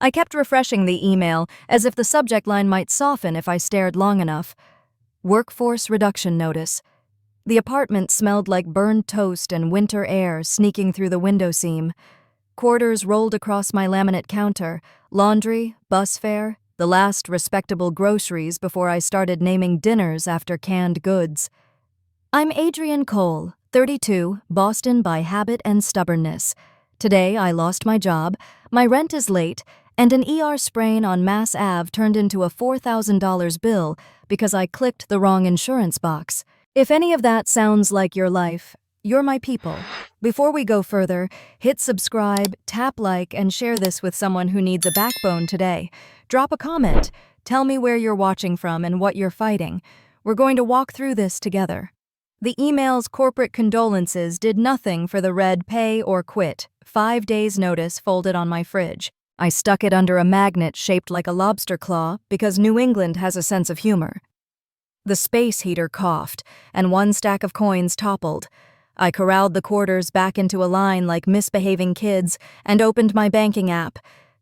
I kept refreshing the email as if the subject line might soften if I stared long enough. Workforce reduction notice. The apartment smelled like burned toast and winter air sneaking through the window seam. Quarters rolled across my laminate counter, laundry, bus fare, the last respectable groceries before I started naming dinners after canned goods. I'm Adrienne Cole, 32, Boston by habit and stubbornness. Today I lost my job, my rent is late, and an ER sprain on Mass Ave turned into a $4,000 bill because I clicked the wrong insurance box. If any of that sounds like your life, you're my people. Before we go further, hit subscribe, tap like, and share this with someone who needs a backbone today. Drop a comment. Tell me where you're watching from and what you're fighting. We're going to walk through this together. The email's corporate condolences did nothing for the red pay or quit, 5 days notice folded on my fridge. I stuck it under a magnet shaped like a lobster claw because New England has a sense of humor. The space heater coughed, and one stack of coins toppled. I corralled the quarters back into a line like misbehaving kids and opened my banking app.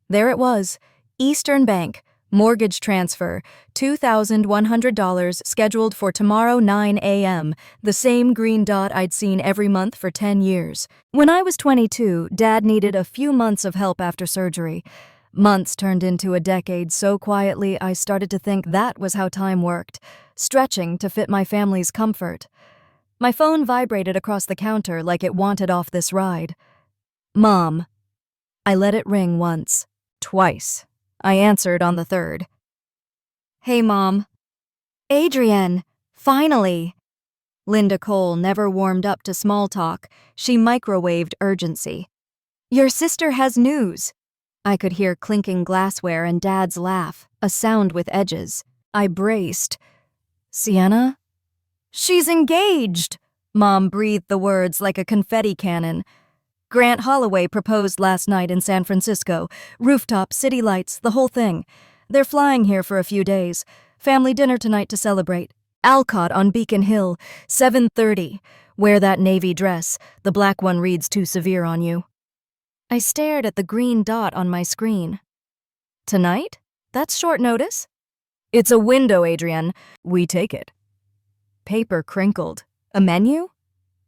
There it was, Eastern Bank, mortgage transfer, $2,100 scheduled for tomorrow 9 a.m., the same green dot I'd seen every month for 10 years. When I was 22, Dad needed a few months of help after surgery. Months turned into a decade so quietly I started to think that was how time worked, stretching to fit my family's comfort. My phone vibrated across the counter like it wanted off this ride. Mom. I let it ring once, twice. I answered on the third. Hey, Mom. Adrienne, finally. Linda Cole never warmed up to small talk. She microwaved urgency. Your sister has news. I could hear clinking glassware and Dad's laugh, a sound with edges. I braced. Sienna? She's engaged! Mom breathed the words like a confetti cannon. Grant Holloway proposed last night in San Francisco. Rooftop, city lights, the whole thing. They're flying here for a few days. Family dinner tonight to celebrate. Alcott on Beacon Hill, 7:30. Wear that navy dress. The black one reads too severe on you. I stared at the green dot on my screen. Tonight? That's short notice. It's a window, Adrienne. We take it. Paper crinkled. A menu?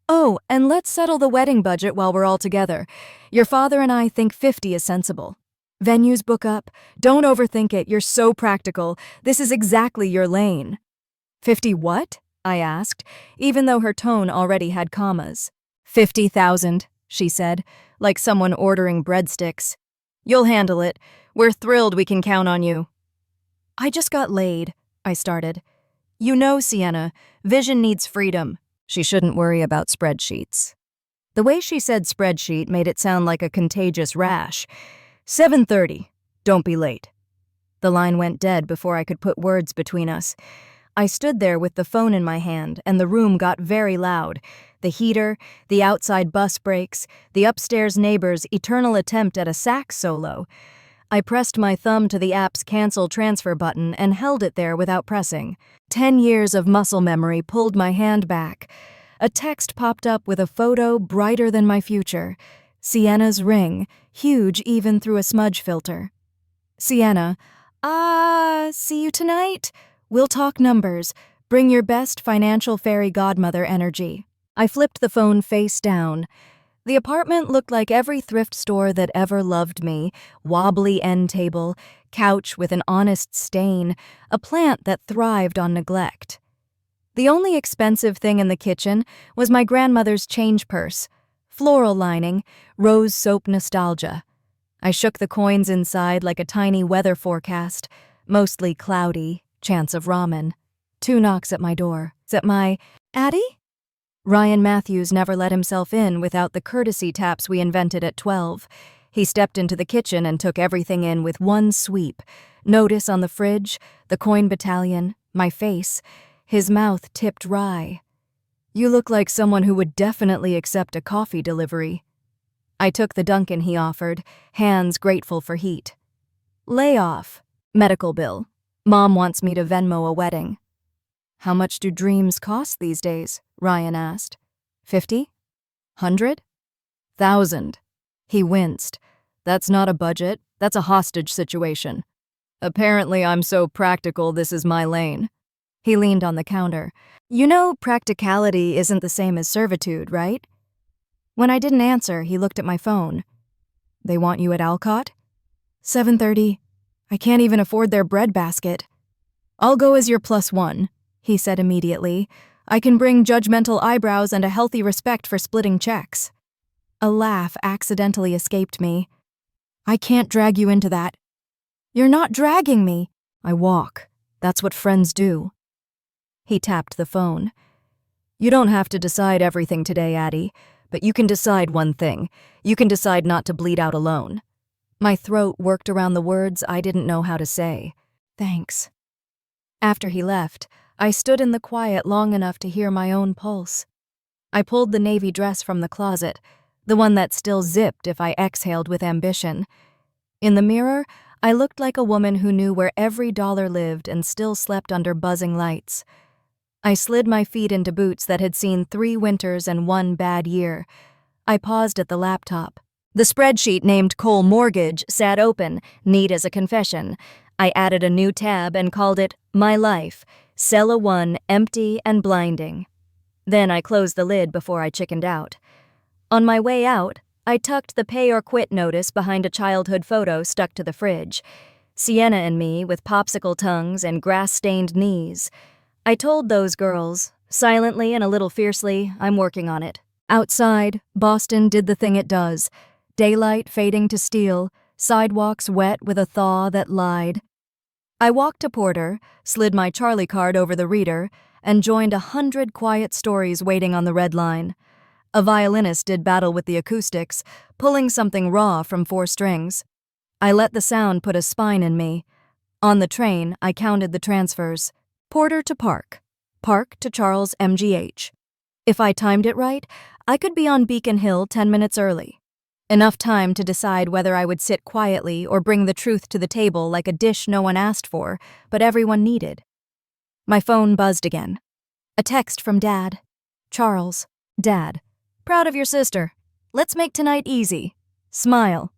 Oh, and let's settle the wedding budget while we're all together. Your father and I think 50 is sensible. Venues book up. Don't overthink it. You're so practical. This is exactly your lane. 50 what? I asked, even though her tone already had commas. 50,000, she said, like someone ordering breadsticks. You'll handle it. We're thrilled we can count on you. I just got laid, I started. You know, Sienna, vision needs freedom. She shouldn't worry about spreadsheets. The way she said spreadsheet made it sound like a contagious rash. 7:30. Don't be late. The line went dead before I could put words between us. I stood there with the phone in my hand, and the room got very loud. The heater, the outside bus brakes, the upstairs neighbor's eternal attempt at a sax solo. I pressed my thumb to the app's cancel transfer button and held it there without pressing. 10 years of muscle memory pulled my hand back. A text popped up with a photo brighter than my future. Sienna's ring, huge even through a smudge filter. Sienna, see you tonight? We'll talk numbers. Bring your best financial fairy godmother energy. I flipped the phone face down. The apartment looked like every thrift store that ever loved me, wobbly end table, couch with an honest stain, a plant that thrived on neglect. The only expensive thing in the kitchen was my grandmother's change purse, floral lining, rose soap nostalgia. I shook the coins inside like a tiny weather forecast, mostly cloudy, chance of ramen. 2 knocks at my door. Is it my Addie? Ryan Matthews never let himself in without the courtesy taps we invented at 12. He stepped into the kitchen and took everything in with one sweep. Notice on the fridge, the coin battalion, my face. His mouth tipped wry. You look like someone who would definitely accept a coffee delivery. I took the Dunkin' he offered, hands grateful for heat. Layoff. Medical bill. Mom wants me to Venmo a wedding. How much do dreams cost these days? Ryan asked. 50? 100? 1,000. He winced. That's not a budget, that's a hostage situation. Apparently I'm so practical this is my lane. He leaned on the counter. You know, practicality isn't the same as servitude, right? When I didn't answer, he looked at my phone. They want you at Alcott? 7:30. I can't even afford their bread basket. I'll go as your +1, he said immediately. I can bring judgmental eyebrows and a healthy respect for splitting checks. A laugh accidentally escaped me. I can't drag you into that. You're not dragging me. I walk. That's what friends do. He tapped the phone. You don't have to decide everything today, Addie, but you can decide one thing. You can decide not to bleed out alone. My throat worked around the words I didn't know how to say. Thanks. After he left, I stood in the quiet long enough to hear my own pulse. I pulled the navy dress from the closet, the one that still zipped if I exhaled with ambition. In the mirror, I looked like a woman who knew where every dollar lived and still slept under buzzing lights. I slid my feet into boots that had seen 3 winters and 1 bad year. I paused at the laptop. The spreadsheet named Cole Mortgage sat open, neat as a confession. I added a new tab and called it My Life, Cella 1 empty and blinding. Then I closed the lid before I chickened out. On my way out, I tucked the pay or quit notice behind a childhood photo stuck to the fridge. Sienna and me with popsicle tongues and grass-stained knees. I told those girls, silently and a little fiercely, I'm working on it. Outside, Boston did the thing it does. Daylight fading to steel, sidewalks wet with a thaw that lied. I walked to Porter, slid my Charlie card over the reader, and joined 100 quiet stories waiting on the red line. A violinist did battle with the acoustics, pulling something raw from 4 strings. I let the sound put a spine in me. On the train, I counted the transfers. Porter to Park. Park to Charles MGH. If I timed it right, I could be on Beacon Hill 10 minutes early. Enough time to decide whether I would sit quietly or bring the truth to the table like a dish no one asked for, but everyone needed. My phone buzzed again. A text from Dad. Charles. Dad. Proud of your sister. Let's make tonight easy. Smile.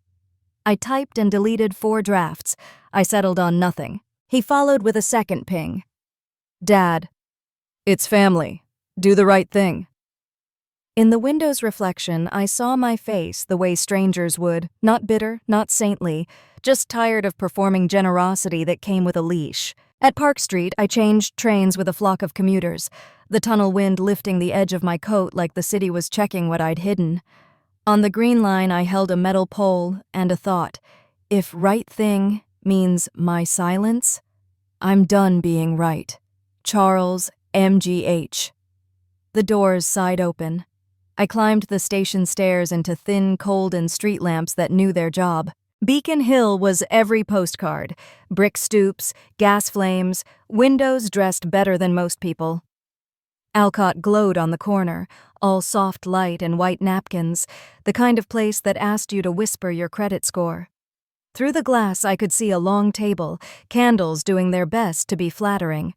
I typed and deleted 4 drafts. I settled on nothing. He followed with a second ping. Dad. It's family. Do the right thing. In the window's reflection, I saw my face the way strangers would, not bitter, not saintly, just tired of performing generosity that came with a leash. At Park Street, I changed trains with a flock of commuters, the tunnel wind lifting the edge of my coat like the city was checking what I'd hidden. On the green line, I held a metal pole and a thought. If right thing means my silence, I'm done being right. Charles MGH. The doors sighed open. I climbed the station stairs into thin, cold-in street lamps that knew their job. Beacon Hill was every postcard. Brick stoops, gas flames, windows dressed better than most people. Alcott glowed on the corner, all soft light and white napkins, the kind of place that asked you to whisper your credit score. Through the glass I could see a long table, candles doing their best to be flattering.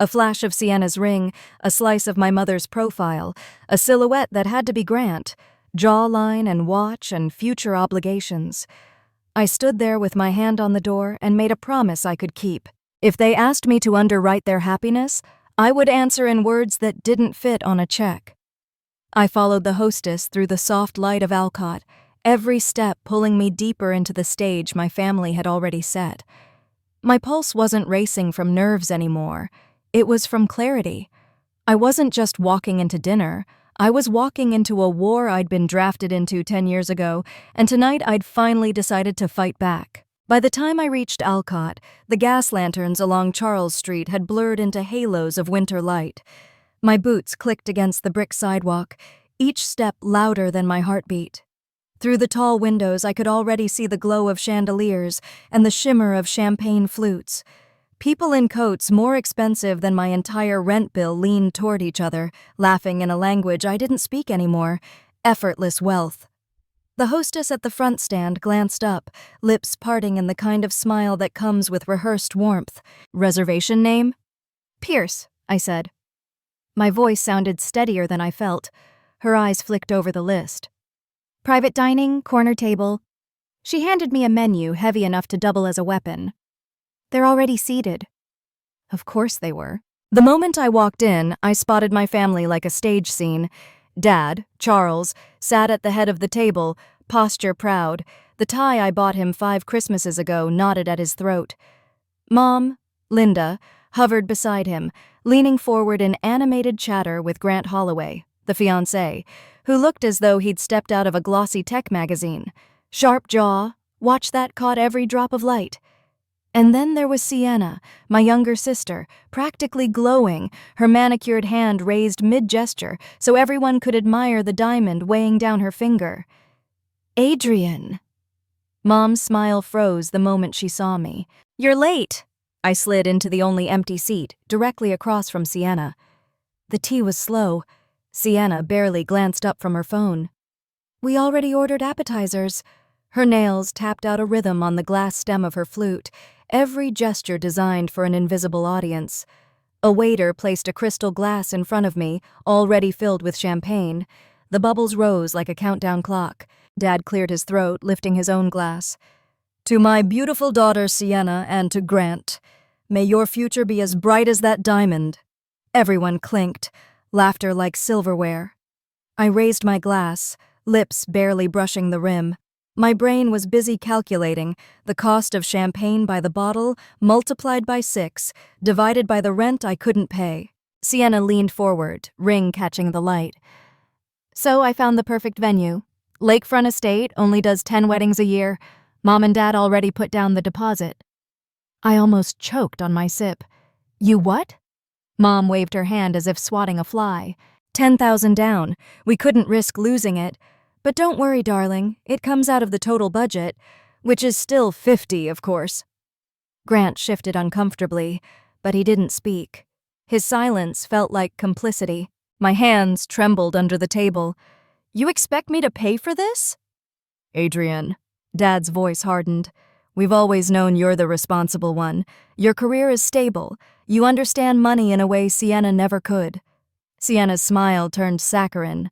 A flash of Sienna's ring, a slice of my mother's profile, a silhouette that had to be Grant, jawline and watch and future obligations. I stood there with my hand on the door and made a promise I could keep. If they asked me to underwrite their happiness, I would answer in words that didn't fit on a check. I followed the hostess through the soft light of Alcott, every step pulling me deeper into the stage my family had already set. My pulse wasn't racing from nerves anymore. It was from clarity. I wasn't just walking into dinner. I was walking into a war I'd been drafted into 10 years ago, and tonight I'd finally decided to fight back. By the time I reached Alcott, the gas lanterns along Charles Street had blurred into halos of winter light. My boots clicked against the brick sidewalk, each step louder than my heartbeat. Through the tall windows I could already see the glow of chandeliers and the shimmer of champagne flutes. People in coats more expensive than my entire rent bill leaned toward each other, laughing in a language I didn't speak anymore, effortless wealth. The hostess at the front stand glanced up, lips parting in the kind of smile that comes with rehearsed warmth. Reservation name? Pierce, I said. My voice sounded steadier than I felt. Her eyes flicked over the list. Private dining, corner table. She handed me a menu heavy enough to double as a weapon. They're already seated. Of course they were. The moment I walked in, I spotted my family like a stage scene. Dad, Charles, sat at the head of the table, posture proud. The tie I bought him 5 Christmases ago knotted at his throat. Mom, Linda, hovered beside him, leaning forward in animated chatter with Grant Holloway, the fiancé, who looked as though he'd stepped out of a glossy tech magazine. Sharp jaw, watch that caught every drop of light. And then there was Sienna, my younger sister, practically glowing, her manicured hand raised mid-gesture so everyone could admire the diamond weighing down her finger. Adrienne. Mom's smile froze the moment she saw me. You're late. I slid into the only empty seat, directly across from Sienna. The tea was slow. Sienna barely glanced up from her phone. We already ordered appetizers. Her nails tapped out a rhythm on the glass stem of her flute, every gesture designed for an invisible audience. A waiter placed a crystal glass in front of me, already filled with champagne. The bubbles rose like a countdown clock. Dad cleared his throat, lifting his own glass. To my beautiful daughter Sienna and to Grant, may your future be as bright as that diamond. Everyone clinked, laughter like silverware. I raised my glass, lips barely brushing the rim. My brain was busy calculating the cost of champagne by the bottle multiplied by 6, divided by the rent I couldn't pay. Sienna leaned forward, ring catching the light. So I found the perfect venue. Lakefront Estate only does 10 weddings a year. Mom and Dad already put down the deposit. I almost choked on my sip. You what? Mom waved her hand as if swatting a fly. 10,000 down. We couldn't risk losing it. But don't worry, darling, it comes out of the total budget, which is still 50, of course. Grant shifted uncomfortably, but he didn't speak. His silence felt like complicity. My hands trembled under the table. You expect me to pay for this? Adrienne, Dad's voice hardened. We've always known you're the responsible one. Your career is stable. You understand money in a way Sienna never could. Sienna's smile turned saccharine.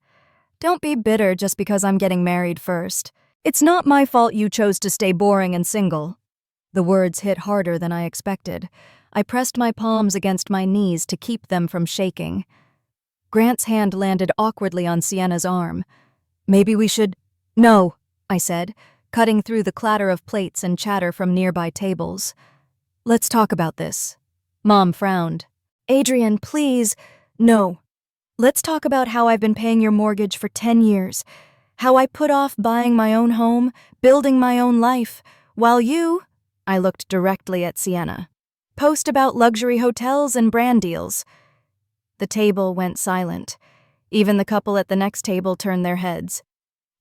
Don't be bitter just because I'm getting married first. It's not my fault you chose to stay boring and single. The words hit harder than I expected. I pressed my palms against my knees to keep them from shaking. Grant's hand landed awkwardly on Sienna's arm. Maybe we should— No, I said, cutting through the clatter of plates and chatter from nearby tables. Let's talk about this. Mom frowned. Adrienne, please. No. Let's talk about how I've been paying your mortgage for 10 years. How I put off buying my own home, building my own life, while you— I looked directly at Sienna— post about luxury hotels and brand deals. The table went silent. Even the couple at the next table turned their heads.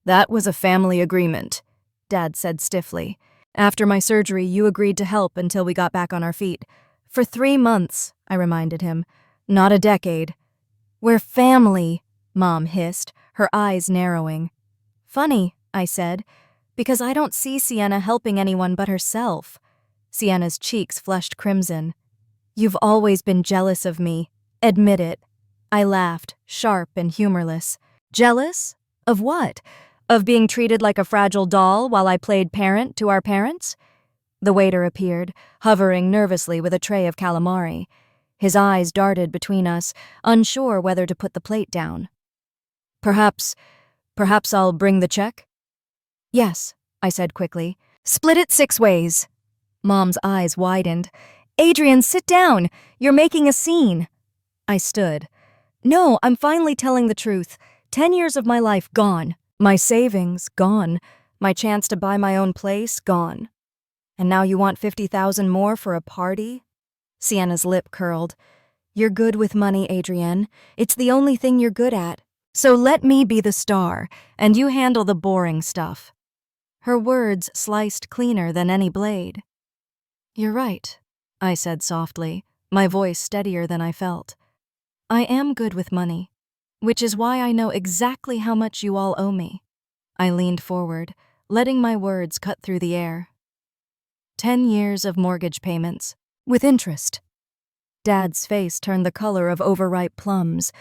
That was a family agreement, Dad said stiffly. After my surgery, you agreed to help until we got back on our feet. For 3 months, I reminded him. Not a decade. We're family, Mom hissed, her eyes narrowing. Funny, I said, because I don't see Sienna helping anyone but herself. Sienna's cheeks flushed crimson. You've always been jealous of me. Admit it. I laughed, sharp and humorless. Jealous? Of what? Of being treated like a fragile doll while I played parent to our parents? The waiter appeared, hovering nervously with a tray of calamari. His eyes darted between us, unsure whether to put the plate down. Perhaps I'll bring the check? Yes, I said quickly. Split it 6 ways. Mom's eyes widened. Adrienne, sit down. You're making a scene. I stood. No, I'm finally telling the truth. 10 years of my life gone. My savings gone. My chance to buy my own place gone. And now you want 50,000 more for a party? Sienna's lip curled. You're good with money, Adrienne. It's the only thing you're good at. So let me be the star, and you handle the boring stuff. Her words sliced cleaner than any blade. You're right, I said softly, my voice steadier than I felt. I am good with money, which is why I know exactly how much you all owe me. I leaned forward, letting my words cut through the air. 10 years of mortgage payments, with interest. Dad's face turned the color of overripe plums.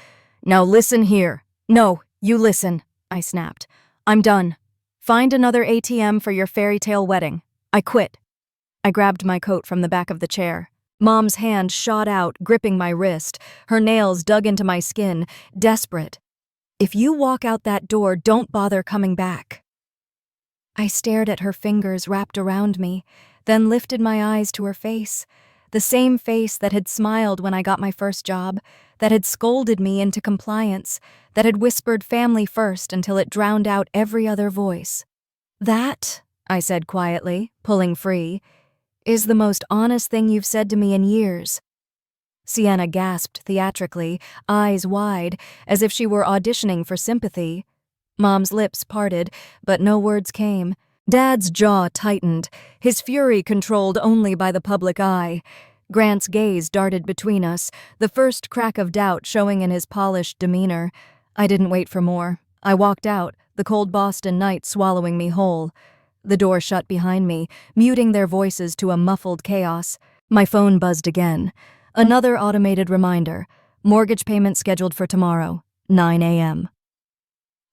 Now listen here. No, you listen, I snapped. I'm done. Find another ATM for your fairy tale wedding. I quit. I grabbed my coat from the back of the chair. Mom's hand shot out, gripping my wrist. Her nails dug into my skin, desperate. If you walk out that door, don't bother coming back. I stared at her fingers wrapped around me, then lifted my eyes to her face. The same face that had smiled when I got my first job, that had scolded me into compliance, that had whispered family first until it drowned out every other voice. That, I said quietly, pulling free, is the most honest thing you've said to me in years. Sienna gasped theatrically, eyes wide, as if she were auditioning for sympathy. Mom's lips parted, but no words came. Dad's jaw tightened, his fury controlled only by the public eye. Grant's gaze darted between us, the first crack of doubt showing in his polished demeanor. I didn't wait for more. I walked out, the cold Boston night swallowing me whole. The door shut behind me, muting their voices to a muffled chaos. My phone buzzed again. Another automated reminder. Mortgage payment scheduled for tomorrow, 9 a.m.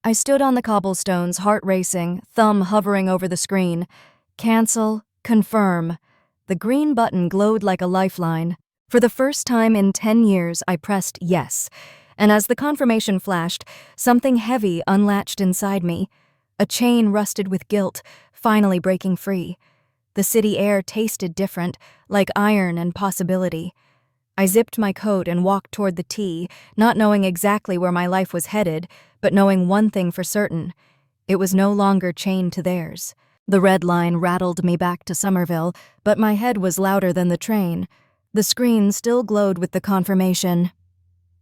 I stood on the cobblestones, heart racing, thumb hovering over the screen. Cancel, confirm. The green button glowed like a lifeline. For the first time in 10 years, I pressed yes. And as the confirmation flashed, something heavy unlatched inside me. A chain rusted with guilt, finally breaking free. The city air tasted different, like iron and possibility. I zipped my coat and walked toward the T, not knowing exactly where my life was headed, but knowing one thing for certain. It was no longer chained to theirs. The red line rattled me back to Somerville, but my head was louder than the train. The screen still glowed with the confirmation.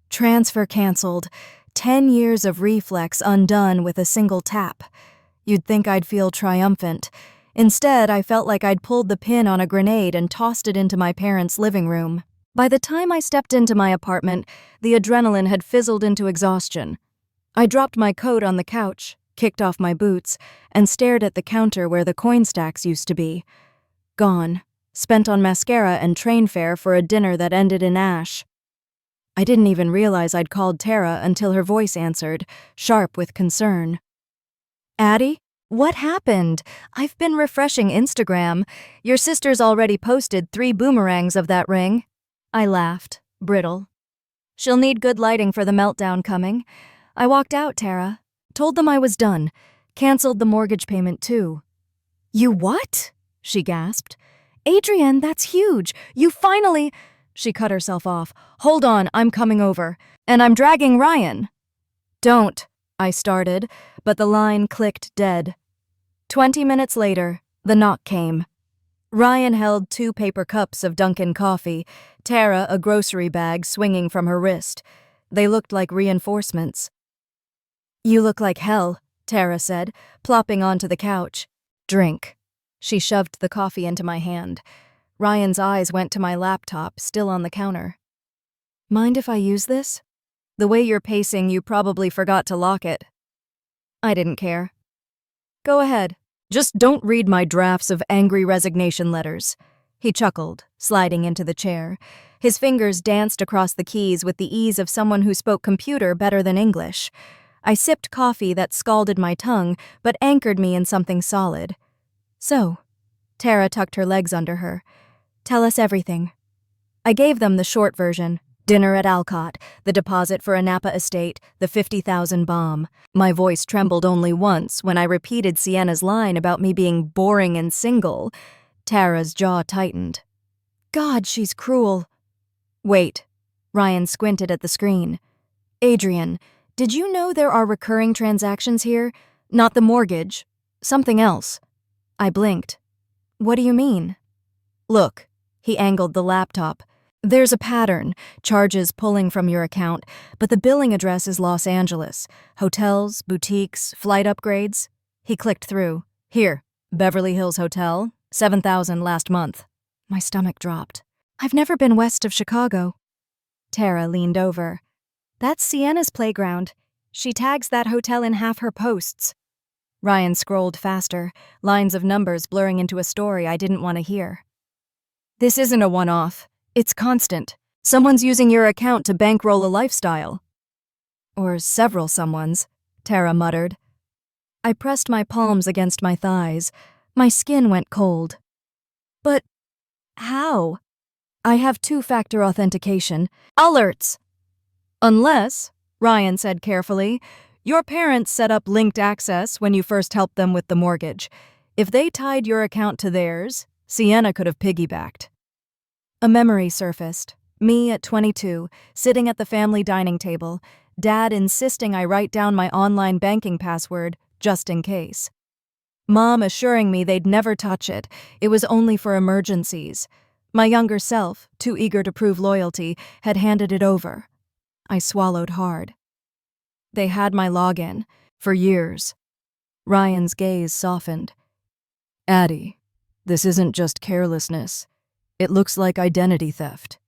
Transfer canceled. 10 years of reflex undone with a single tap. You'd think I'd feel triumphant. Instead, I felt like I'd pulled the pin on a grenade and tossed it into my parents' living room. By the time I stepped into my apartment, the adrenaline had fizzled into exhaustion. I dropped my coat on the couch, kicked off my boots, and stared at the counter where the coin stacks used to be. Gone. Spent on mascara and train fare for a dinner that ended in ash. I didn't even realize I'd called Tara until her voice answered, sharp with concern. Addie? What happened? I've been refreshing Instagram. Your sister's already posted 3 boomerangs of that ring. I laughed, brittle. She'll need good lighting for the meltdown coming. I walked out, Tara. Told them I was done. Canceled the mortgage payment, too. You what? She gasped. Adrienne, that's huge. You finally… She cut herself off. Hold on, I'm coming over. And I'm dragging Ryan. Don't, I started, but the line clicked dead. 20 minutes later, the knock came. Ryan held 2 paper cups of Dunkin' coffee, Tara a grocery bag swinging from her wrist. They looked like reinforcements. You look like hell, Tara said, plopping onto the couch. Drink. She shoved the coffee into my hand. Ryan's eyes went to my laptop, still on the counter. Mind if I use this? The way you're pacing, you probably forgot to lock it. I didn't care. Go ahead. Just don't read my drafts of angry resignation letters. He chuckled, sliding into the chair. His fingers danced across the keys with the ease of someone who spoke computer better than English. I sipped coffee that scalded my tongue, but anchored me in something solid. So, Tara tucked her legs under her. Tell us everything. I gave them the short version. Dinner at Alcott, the deposit for a Napa estate, the 50,000 bomb. My voice trembled only once when I repeated Sienna's line about me being boring and single. Tara's jaw tightened. God, she's cruel. Wait. Ryan squinted at the screen. Adrienne, did you know there are recurring transactions here? Not the mortgage. Something else. I blinked. What do you mean? Look. He angled the laptop. There's a pattern, charges pulling from your account, but the billing address is Los Angeles. Hotels, boutiques, flight upgrades. He clicked through. Here, Beverly Hills Hotel, $7,000 last month. My stomach dropped. I've never been west of Chicago. Tara leaned over. That's Sienna's playground. She tags that hotel in half her posts. Ryan scrolled faster, lines of numbers blurring into a story I didn't want to hear. This isn't a one-off. It's constant. Someone's using your account to bankroll a lifestyle. Or several someones, Tara muttered. I pressed my palms against my thighs. My skin went cold. But how? I have two-factor authentication. Alerts! Unless, Ryan said carefully, your parents set up linked access when you first helped them with the mortgage. If they tied your account to theirs, Sienna could have piggybacked. A memory surfaced. Me at 22, sitting at the family dining table, Dad insisting I write down my online banking password, just in case. Mom assuring me they'd never touch it, it was only for emergencies. My younger self, too eager to prove loyalty, had handed it over. I swallowed hard. They had my login, for years. Ryan's gaze softened. Addie, this isn't just carelessness. It looks like identity theft.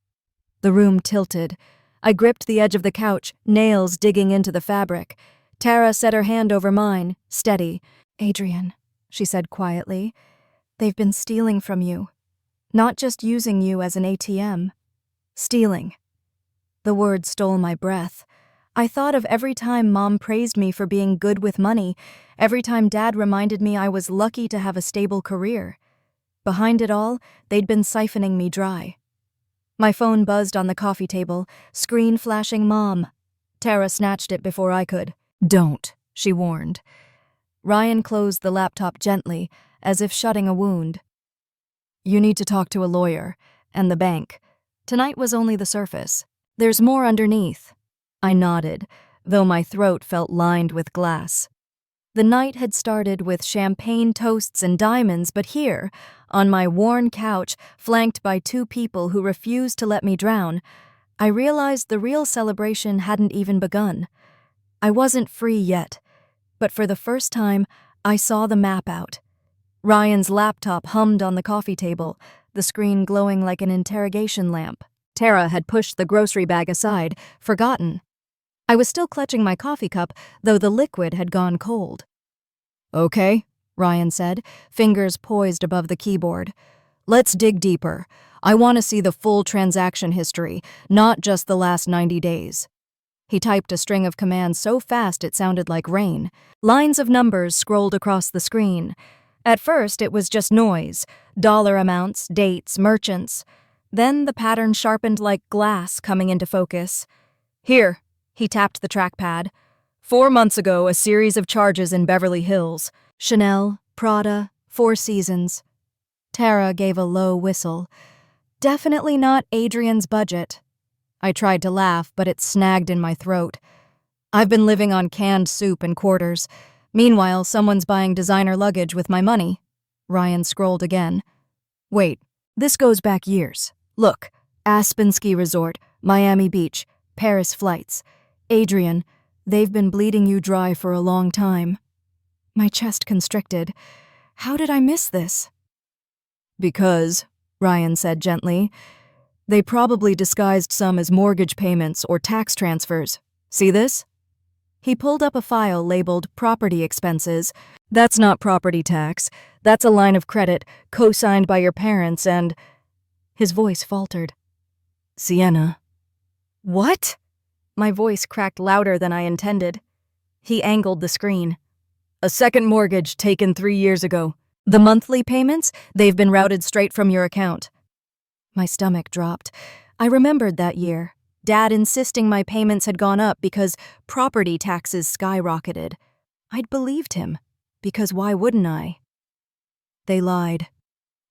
The room tilted. I gripped the edge of the couch, nails digging into the fabric. Tara set her hand over mine, steady. Adrienne, she said quietly, they've been stealing from you. Not just using you as an ATM. Stealing. The word stole my breath. I thought of every time Mom praised me for being good with money, every time Dad reminded me I was lucky to have a stable career. Behind it all, they'd been siphoning me dry. My phone buzzed on the coffee table, screen flashing Mom. Tara snatched it before I could. Don't, she warned. Ryan closed the laptop gently, as if shutting a wound. You need to talk to a lawyer, and the bank. Tonight was only the surface. There's more underneath. I nodded, though my throat felt lined with glass. The night had started with champagne toasts and diamonds, but here, on my worn couch, flanked by two people who refused to let me drown, I realized the real celebration hadn't even begun. I wasn't free yet, but for the first time, I saw the map out. Ryan's laptop hummed on the coffee table, the screen glowing like an interrogation lamp. Tara had pushed the grocery bag aside, forgotten. I was still clutching my coffee cup, though the liquid had gone cold. Okay, Ryan said, fingers poised above the keyboard. Let's dig deeper. I want to see the full transaction history, not just the last 90 days. He typed a string of commands so fast it sounded like rain. Lines of numbers scrolled across the screen. At first, it was just noise, dollar amounts, dates, merchants. Then the pattern sharpened like glass coming into focus. Here, he tapped the trackpad. 4 months ago, a series of charges in Beverly Hills. Chanel, Prada, Four Seasons. Tara gave a low whistle. Definitely not Adrienne's budget. I tried to laugh, but it snagged in my throat. I've been living on canned soup and quarters. Meanwhile, someone's buying designer luggage with my money. Ryan scrolled again. Wait, this goes back years. Look, Aspen Ski Resort, Miami Beach, Paris flights. Adrienne, they've been bleeding you dry for a long time. My chest constricted. How did I miss this? Because, Ryan said gently, they probably disguised some as mortgage payments or tax transfers. See this? He pulled up a file labeled Property Expenses. That's not property tax. That's a line of credit, co-signed by your parents and... His voice faltered. Sienna. What? My voice cracked louder than I intended. He angled the screen. A second mortgage taken 3 years ago. The monthly payments, they've been routed straight from your account. My stomach dropped. I remembered that year. Dad insisting my payments had gone up because property taxes skyrocketed. I'd believed him, because why wouldn't I? They lied.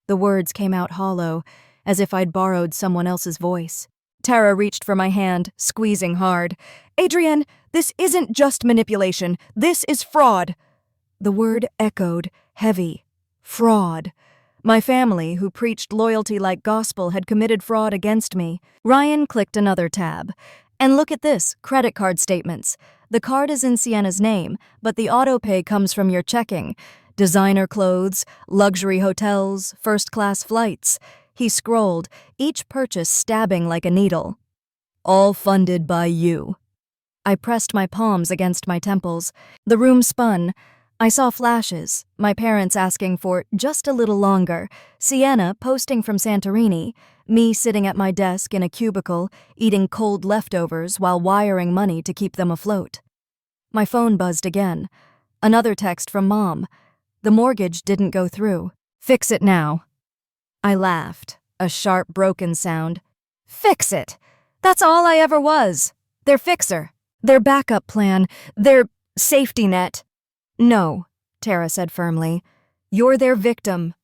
The words came out hollow, as if I'd borrowed someone else's voice. Tara reached for my hand, squeezing hard. Adrienne, this isn't just manipulation. This is fraud. The word echoed, heavy. Fraud. My family, who preached loyalty like gospel, had committed fraud against me. Ryan clicked another tab. And look at this, credit card statements. The card is in Sienna's name, but the autopay comes from your checking. Designer clothes, luxury hotels, first-class flights. He scrolled, each purchase stabbing like a needle. All funded by you. I pressed my palms against my temples. The room spun. I saw flashes, my parents asking for just a little longer, Sienna posting from Santorini, me sitting at my desk in a cubicle, eating cold leftovers while wiring money to keep them afloat. My phone buzzed again. Another text from Mom. The mortgage didn't go through. Fix it now. I laughed, a sharp, broken sound. Fix it! That's all I ever was. Their fixer. Their backup plan. Their safety net. No, Tara said firmly. You're their victim.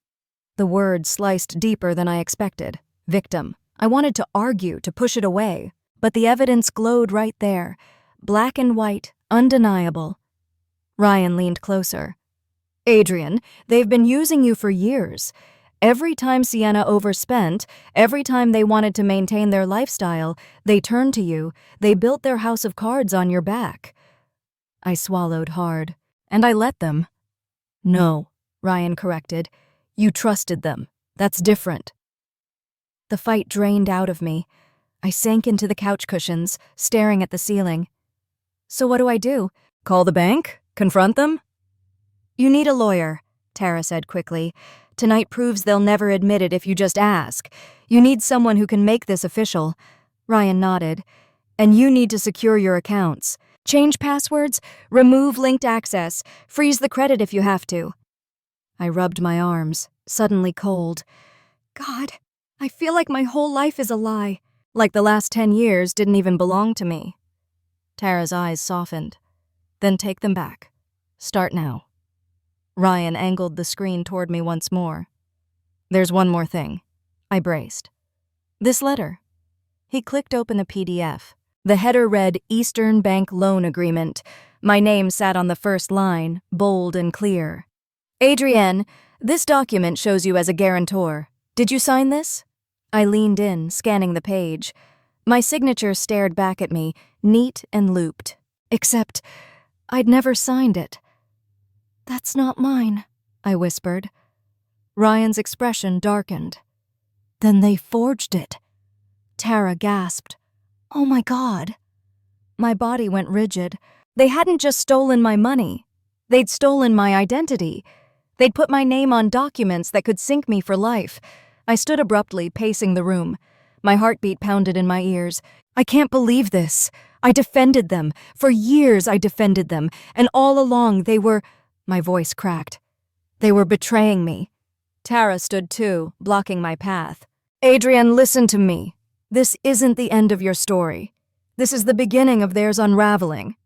The word sliced deeper than I expected. Victim. I wanted to argue, to push it away, but the evidence glowed right there. Black and white, undeniable. Ryan leaned closer. Adrienne, they've been using you for years. Every time Sienna overspent, every time they wanted to maintain their lifestyle, they turned to you. They built their house of cards on your back. I swallowed hard. And I let them. No, Ryan corrected. You trusted them. That's different. The fight drained out of me. I sank into the couch cushions, staring at the ceiling. So what do I do? Call the bank? Confront them? You need a lawyer, Tara said quickly. Tonight proves they'll never admit it if you just ask. You need someone who can make this official. Ryan nodded. And you need to secure your accounts. Change passwords, remove linked access, freeze the credit if you have to. I rubbed my arms, suddenly cold. God, I feel like my whole life is a lie. Like the last 10 years didn't even belong to me. Tara's eyes softened. Then take them back. Start now. Ryan angled the screen toward me once more. There's one more thing. I braced. This letter. He clicked open a PDF. The header read Eastern Bank Loan Agreement. My name sat on the first line, bold and clear. Adrienne, this document shows you as a guarantor. Did you sign this? I leaned in, scanning the page. My signature stared back at me, neat and looped. Except, I'd never signed it. That's not mine, I whispered. Ryan's expression darkened. Then they forged it. Tara gasped. Oh my God. My body went rigid. They hadn't just stolen my money. They'd stolen my identity. They'd put my name on documents that could sink me for life. I stood abruptly, pacing the room. My heartbeat pounded in my ears. I can't believe this. I defended them. For years I defended them. And all along they were... My voice cracked. They were betraying me. Tara stood too, blocking my path. Adrienne, listen to me. This isn't the end of your story. This is the beginning of theirs unraveling.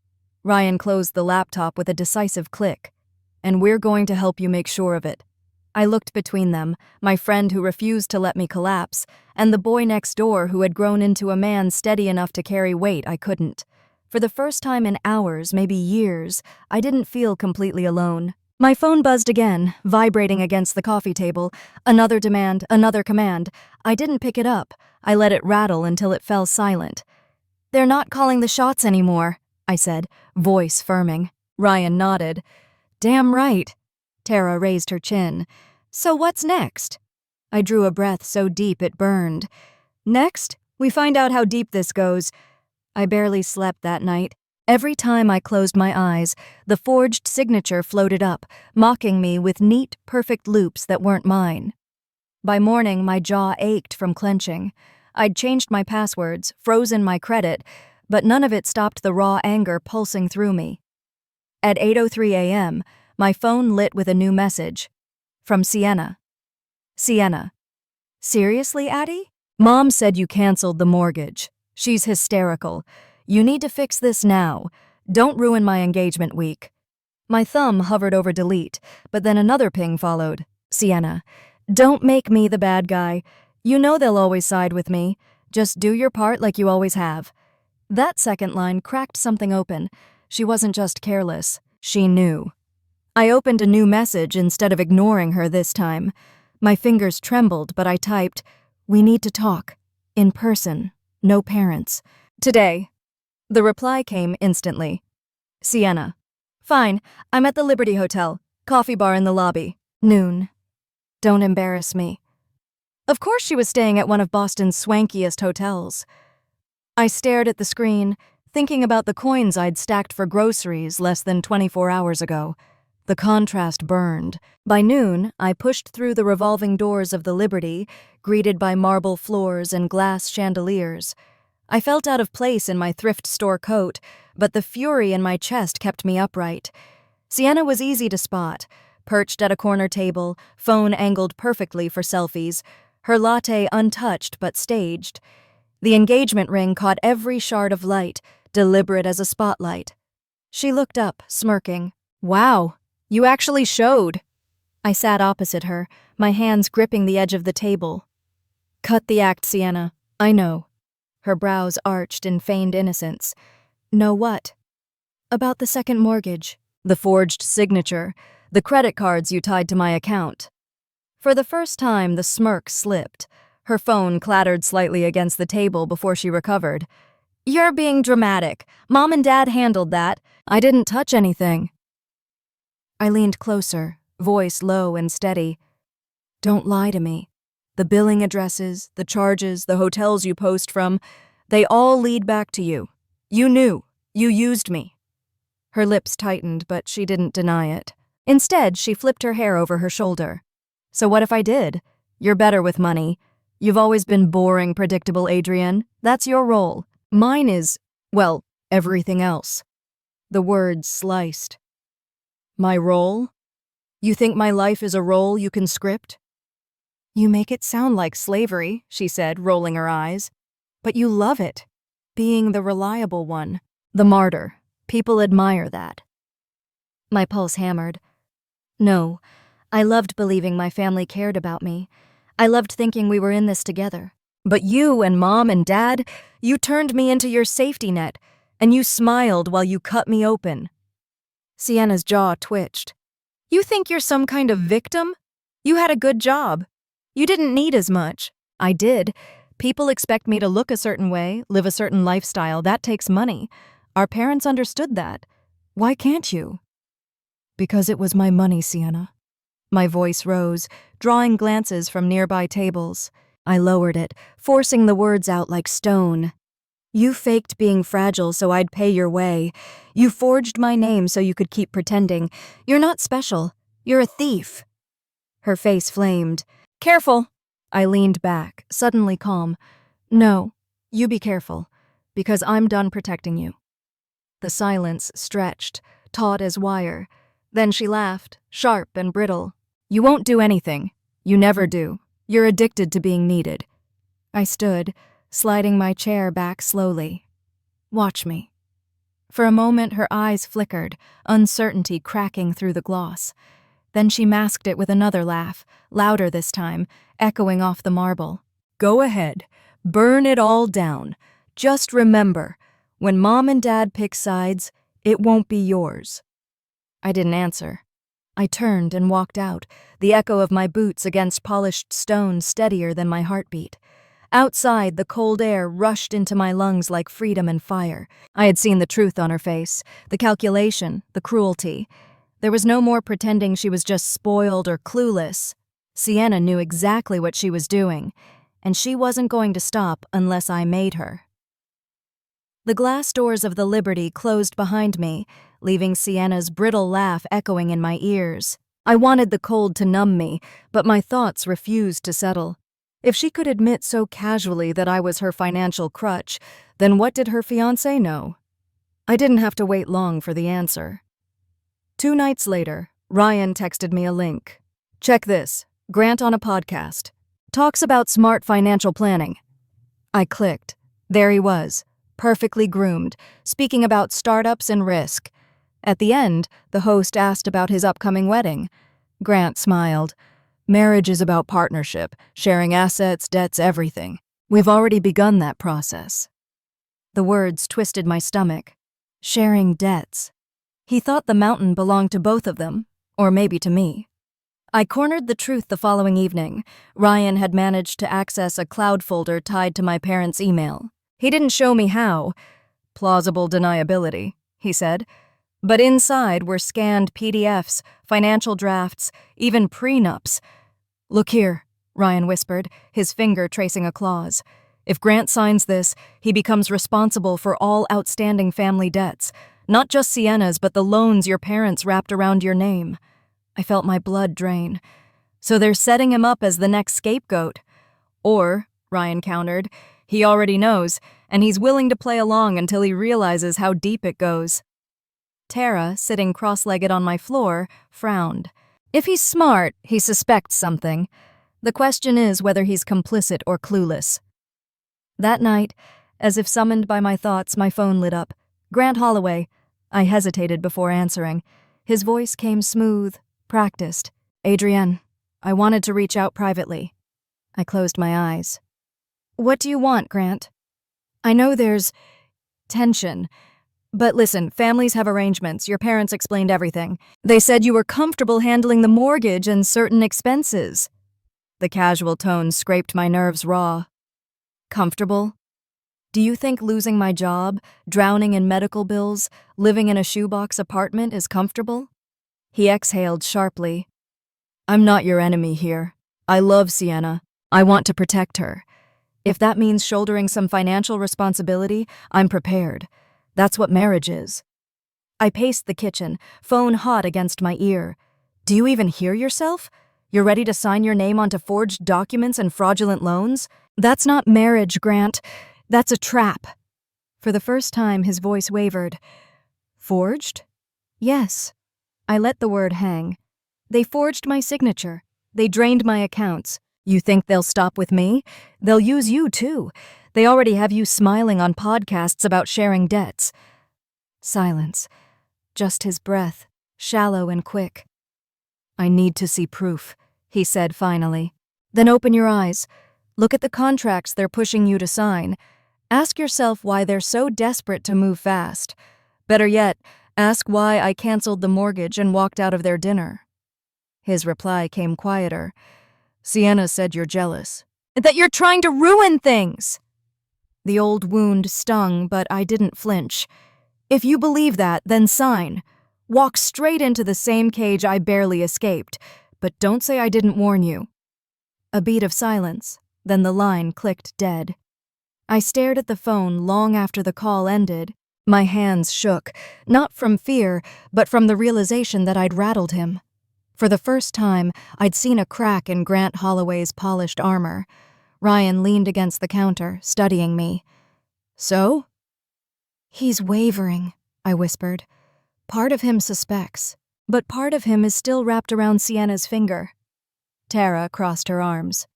Ryan closed the laptop with a decisive click. And we're going to help you make sure of it. I looked between them, my friend who refused to let me collapse, and the boy next door who had grown into a man steady enough to carry weight I couldn't. For the first time in hours, maybe years, I didn't feel completely alone. My phone buzzed again, vibrating against the coffee table. Another demand, another command. I didn't pick it up. I let it rattle until it fell silent. They're not calling the shots anymore, I said, voice firming. Ryan nodded. Damn right. Tara raised her chin. So what's next? I drew a breath so deep it burned. Next, we find out how deep this goes. I barely slept that night. Every time I closed my eyes, the forged signature floated up, mocking me with neat, perfect loops that weren't mine. By morning, my jaw ached from clenching. I'd changed my passwords, frozen my credit, but none of it stopped the raw anger pulsing through me. At 8:03 a.m., my phone lit with a new message. From Sienna. Sienna. Seriously, Addie? Mom said you canceled the mortgage. She's hysterical. You need to fix this now. Don't ruin my engagement week. My thumb hovered over delete, but then another ping followed. Sienna. Don't make me the bad guy. You know they'll always side with me. Just do your part like you always have. That second line cracked something open. She wasn't just careless. She knew. I opened a new message instead of ignoring her this time. My fingers trembled, but I typed, "We need to talk. In person. No parents. Today." The reply came instantly. Sienna. Fine. I'm at the Liberty Hotel. Coffee bar in the lobby. Noon. Don't embarrass me. Of course she was staying at one of Boston's swankiest hotels. I stared at the screen, thinking about the coins I'd stacked for groceries less than 24 hours ago. The contrast burned. By noon, I pushed through the revolving doors of the Liberty, greeted by marble floors and glass chandeliers. I felt out of place in my thrift store coat, but the fury in my chest kept me upright. Sienna was easy to spot, perched at a corner table, phone angled perfectly for selfies, her latte untouched but staged. The engagement ring caught every shard of light, deliberate as a spotlight. She looked up, smirking. "Wow, you actually showed." I sat opposite her, my hands gripping the edge of the table. "Cut the act, Sienna. I know." Her brows arched in feigned innocence. "Know what?" "About the second mortgage, the forged signature, the credit cards you tied to my account." For the first time, the smirk slipped. Her phone clattered slightly against the table before she recovered. "You're being dramatic. Mom and Dad handled that. I didn't touch anything." I leaned closer, voice low and steady. "Don't lie to me. The billing addresses, the charges, the hotels you post from, they all lead back to you. You knew. You used me." Her lips tightened, but she didn't deny it. Instead, she flipped her hair over her shoulder. "So what if I did? You're better with money. You've always been boring, predictable, Adrienne. That's your role. Mine is, well, everything else." The words sliced. "My role? You think my life is a role you can script?" "You make it sound like slavery," she said, rolling her eyes. "But you love it. Being the reliable one. The martyr. People admire that." My pulse hammered. No, I loved believing my family cared about me. I loved thinking we were in this together. But you and Mom and Dad, you turned me into your safety net, and you smiled while you cut me open. Sienna's jaw twitched. "You think you're some kind of victim? You had a good job. You didn't need as much." "I did. People expect me to look a certain way, live a certain lifestyle. That takes money. Our parents understood that. Why can't you?" "Because it was my money, Sienna." My voice rose, drawing glances from nearby tables. I lowered it, forcing the words out like stone. "You faked being fragile so I'd pay your way. You forged my name so you could keep pretending. You're not special. You're a thief." Her face flamed. "Careful." I leaned back, suddenly calm. "No, you be careful, because I'm done protecting you." The silence stretched, taut as wire. Then she laughed, sharp and brittle. "You won't do anything. You never do. You're addicted to being needed." I stood, sliding my chair back slowly. "Watch me." For a moment her eyes flickered, uncertainty cracking through the gloss. Then she masked it with another laugh, louder this time, echoing off the marble. "Go ahead. Burn it all down. Just remember, when Mom and Dad pick sides, it won't be yours." I didn't answer. I turned and walked out, the echo of my boots against polished stone steadier than my heartbeat. Outside, the cold air rushed into my lungs like freedom and fire. I had seen the truth on her face, the calculation, the cruelty. There was no more pretending she was just spoiled or clueless. Sienna knew exactly what she was doing, and she wasn't going to stop unless I made her. The glass doors of the Liberty closed behind me, leaving Sienna's brittle laugh echoing in my ears. I wanted the cold to numb me, but my thoughts refused to settle. If she could admit so casually that I was her financial crutch, then what did her fiancé know? I didn't have to wait long for the answer. 2 nights later, Ryan texted me a link. "Check this. Grant on a podcast. Talks about smart financial planning." I clicked. There he was, perfectly groomed, speaking about startups and risk. At the end, the host asked about his upcoming wedding. Grant smiled. "Marriage is about partnership, sharing assets, debts, everything. We've already begun that process." The words twisted my stomach. Sharing debts. He thought the mountain belonged to both of them, or maybe to me. I cornered the truth the following evening. Ryan had managed to access a cloud folder tied to my parents' email. He didn't show me how. "Plausible deniability," he said. But inside were scanned PDFs, financial drafts, even prenups. "Look here," Ryan whispered, his finger tracing a clause. "If Grant signs this, he becomes responsible for all outstanding family debts. Not just Sienna's, but the loans your parents wrapped around your name." I felt my blood drain. "So they're setting him up as the next scapegoat." "Or," Ryan countered, "he already knows, and he's willing to play along until he realizes how deep it goes." Tara, sitting cross-legged on my floor, frowned. If he's smart, he suspects something. The question is whether he's complicit or clueless. That night, as if summoned by my thoughts, my phone lit up. Grant Holloway. I hesitated before answering. His voice came smooth, practiced. Adrienne, I wanted to reach out privately. I closed my eyes. What do you want, Grant? I know there's tension. But listen, families have arrangements. Your parents explained everything. They said you were comfortable handling the mortgage and certain expenses. The casual tone scraped my nerves raw. Comfortable? Do you think losing my job, drowning in medical bills, living in a shoebox apartment is comfortable? He exhaled sharply. I'm not your enemy here. I love Sienna. I want to protect her. If that means shouldering some financial responsibility, I'm prepared. That's what marriage is. I paced the kitchen, phone hot against my ear. Do you even hear yourself? You're ready to sign your name onto forged documents and fraudulent loans? That's not marriage, Grant. That's a trap. For the first time, his voice wavered. Forged? Yes. I let the word hang. They forged my signature. They drained my accounts. You think they'll stop with me? They'll use you, too. They already have you smiling on podcasts about sharing debts. Silence. Just his breath, shallow and quick. I need to see proof, he said finally. Then open your eyes. Look at the contracts they're pushing you to sign. Ask yourself why they're so desperate to move fast. Better yet, ask why I canceled the mortgage and walked out of their dinner. His reply came quieter. Sienna said you're jealous. That you're trying to ruin things! The old wound stung, but I didn't flinch. If you believe that, then sign. Walk straight into the same cage I barely escaped, but don't say I didn't warn you. A beat of silence, then the line clicked dead. I stared at the phone long after the call ended. My hands shook, not from fear, but from the realization that I'd rattled him. For the first time, I'd seen a crack in Grant Holloway's polished armor. Ryan leaned against the counter, studying me. So? He's wavering, I whispered. Part of him suspects, but part of him is still wrapped around Sienna's finger. Tara crossed her arms.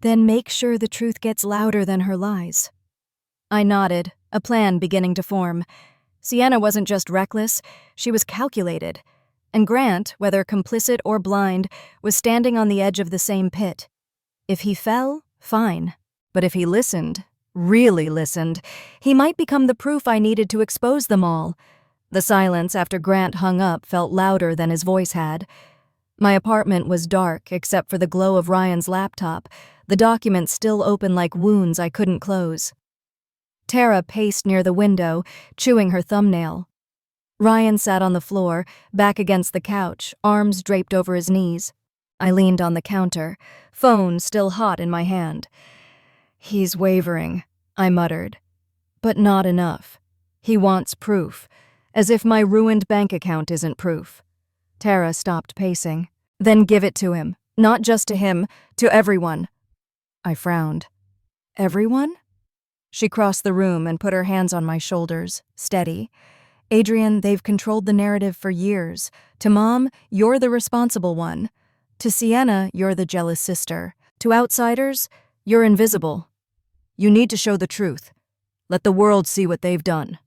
Then make sure the truth gets louder than her lies. I nodded, a plan beginning to form. Sienna wasn't just reckless, she was calculated. And Grant, whether complicit or blind, was standing on the edge of the same pit. If he fell, fine. But if he listened, really listened, he might become the proof I needed to expose them all. The silence after Grant hung up felt louder than his voice had. My apartment was dark except for the glow of Ryan's laptop, the documents still open like wounds I couldn't close. Tara paced near the window, chewing her thumbnail. Ryan sat on the floor, back against the couch, arms draped over his knees. I leaned on the counter, phone still hot in my hand. He's wavering, I muttered. But not enough. He wants proof, as if my ruined bank account isn't proof. Tara stopped pacing. Then give it to him. Not just to him, to everyone. I frowned. Everyone? She crossed the room and put her hands on my shoulders, steady. Adrienne, they've controlled the narrative for years. To Mom, you're the responsible one. To Sienna, you're the jealous sister. To outsiders, you're invisible. You need to show the truth. Let the world see what they've done.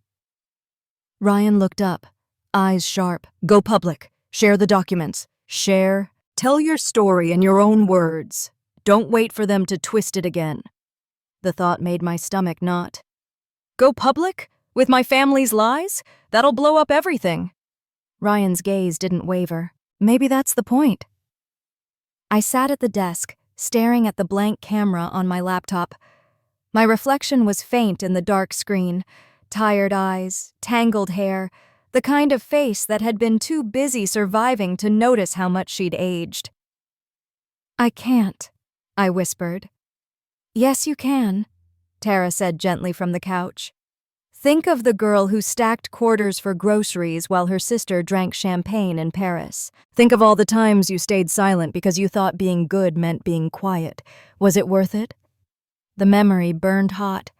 Ryan looked up, eyes sharp. Go public. Share the documents. Share. Tell your story in your own words. Don't wait for them to twist it again. The thought made my stomach knot. Go public? With my family's lies? That'll blow up everything. Ryan's gaze didn't waver. Maybe that's the point. I sat at the desk, staring at the blank camera on my laptop. My reflection was faint in the dark screen. Tired eyes, tangled hair, the kind of face that had been too busy surviving to notice how much she'd aged. I can't, I whispered. Yes, you can, Tara said gently from the couch. Think of the girl who stacked quarters for groceries while her sister drank champagne in Paris. Think of all the times you stayed silent because you thought being good meant being quiet. Was it worth it? The memory burned hot.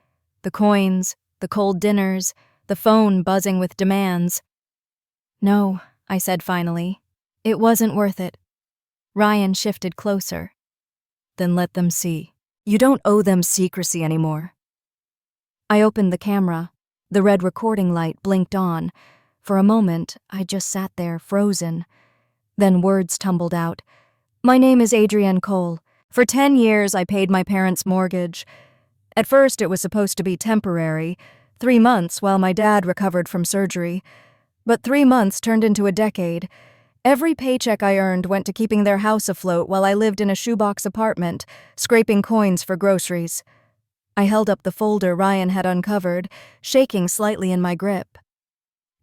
The coins, the cold dinners, the phone buzzing with demands. No, I said finally. It wasn't worth it. Ryan shifted closer. Then let them see. You don't owe them secrecy anymore. I opened the camera. The red recording light blinked on. For a moment, I just sat there, frozen. Then words tumbled out. My name is Adrienne Cole. For 10 years, I paid my parents' mortgage. At first, it was supposed to be temporary, 3 months while my dad recovered from surgery. But 3 months turned into a decade. Every paycheck I earned went to keeping their house afloat while I lived in a shoebox apartment, scraping coins for groceries. I held up the folder Ryan had uncovered, shaking slightly in my grip.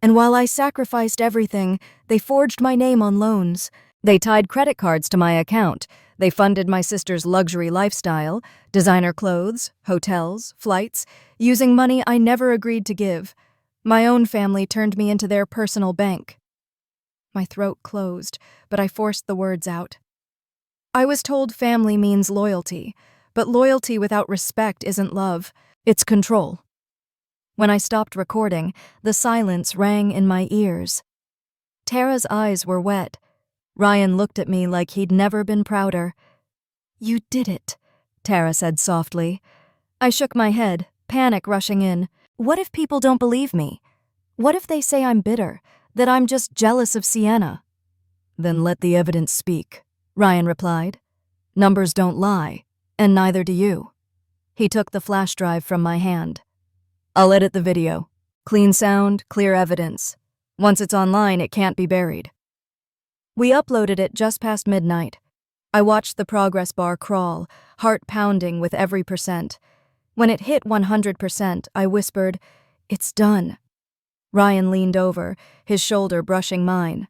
And while I sacrificed everything, they forged my name on loans. They tied credit cards to my account. They funded my sister's luxury lifestyle, designer clothes, hotels, flights, using money I never agreed to give. My own family turned me into their personal bank. My throat closed, but I forced the words out. I was told family means loyalty, but loyalty without respect isn't love, it's control. When I stopped recording, the silence rang in my ears. Tara's eyes were wet. Ryan looked at me like he'd never been prouder. You did it, Tara said softly. I shook my head, panic rushing in. What if people don't believe me? What if they say I'm bitter, that I'm just jealous of Sienna? Then let the evidence speak, Ryan replied. Numbers don't lie, and neither do you. He took the flash drive from my hand. I'll edit the video. Clean sound, clear evidence. Once it's online, it can't be buried. We uploaded it just past midnight. I watched the progress bar crawl, heart pounding with every percent. When it hit 100%, I whispered, It's done. Ryan leaned over, his shoulder brushing mine.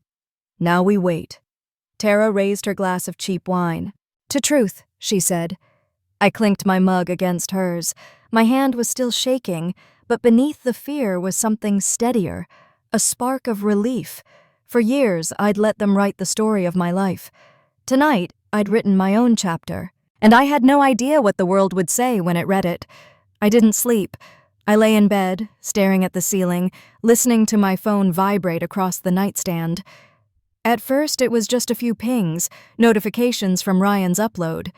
Now we wait. Tara raised her glass of cheap wine. To truth, she said. I clinked my mug against hers. My hand was still shaking, but beneath the fear was something steadier, a spark of relief. For years, I'd let them write the story of my life. Tonight, I'd written my own chapter, and I had no idea what the world would say when it read it. I didn't sleep. I lay in bed, staring at the ceiling, listening to my phone vibrate across the nightstand. At first, it was just a few pings, notifications from Ryan's upload.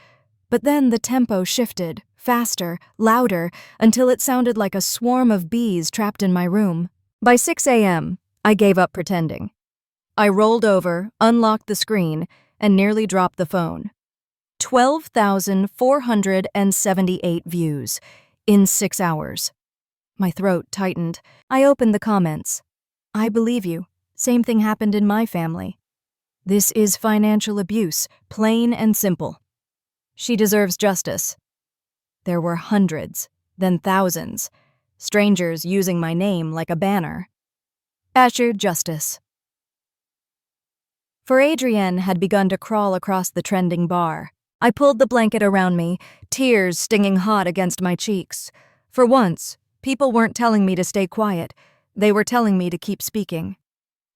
But then the tempo shifted, faster, louder, until it sounded like a swarm of bees trapped in my room. By 6 a.m., I gave up pretending. I rolled over, unlocked the screen, and nearly dropped the phone. 12,478 views in 6 hours. My throat tightened. I opened the comments. I believe you. Same thing happened in my family. This is financial abuse, plain and simple. She deserves justice. There were hundreds, then thousands. Strangers using my name like a banner. Asher Justice. For Adrienne had begun to crawl across the trending bar. I pulled the blanket around me, tears stinging hot against my cheeks. For once, people weren't telling me to stay quiet. They were telling me to keep speaking.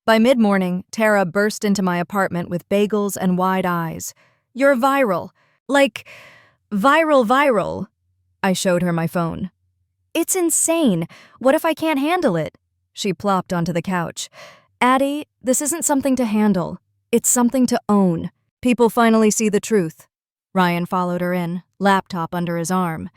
By mid-morning, Tara burst into my apartment with bagels and wide eyes. You're viral. Like, viral. I showed her my phone. It's insane. What if I can't handle it? She plopped onto the couch. Addie, this isn't something to handle. It's something to own. People finally see the truth. Ryan followed her in, laptop under his arm.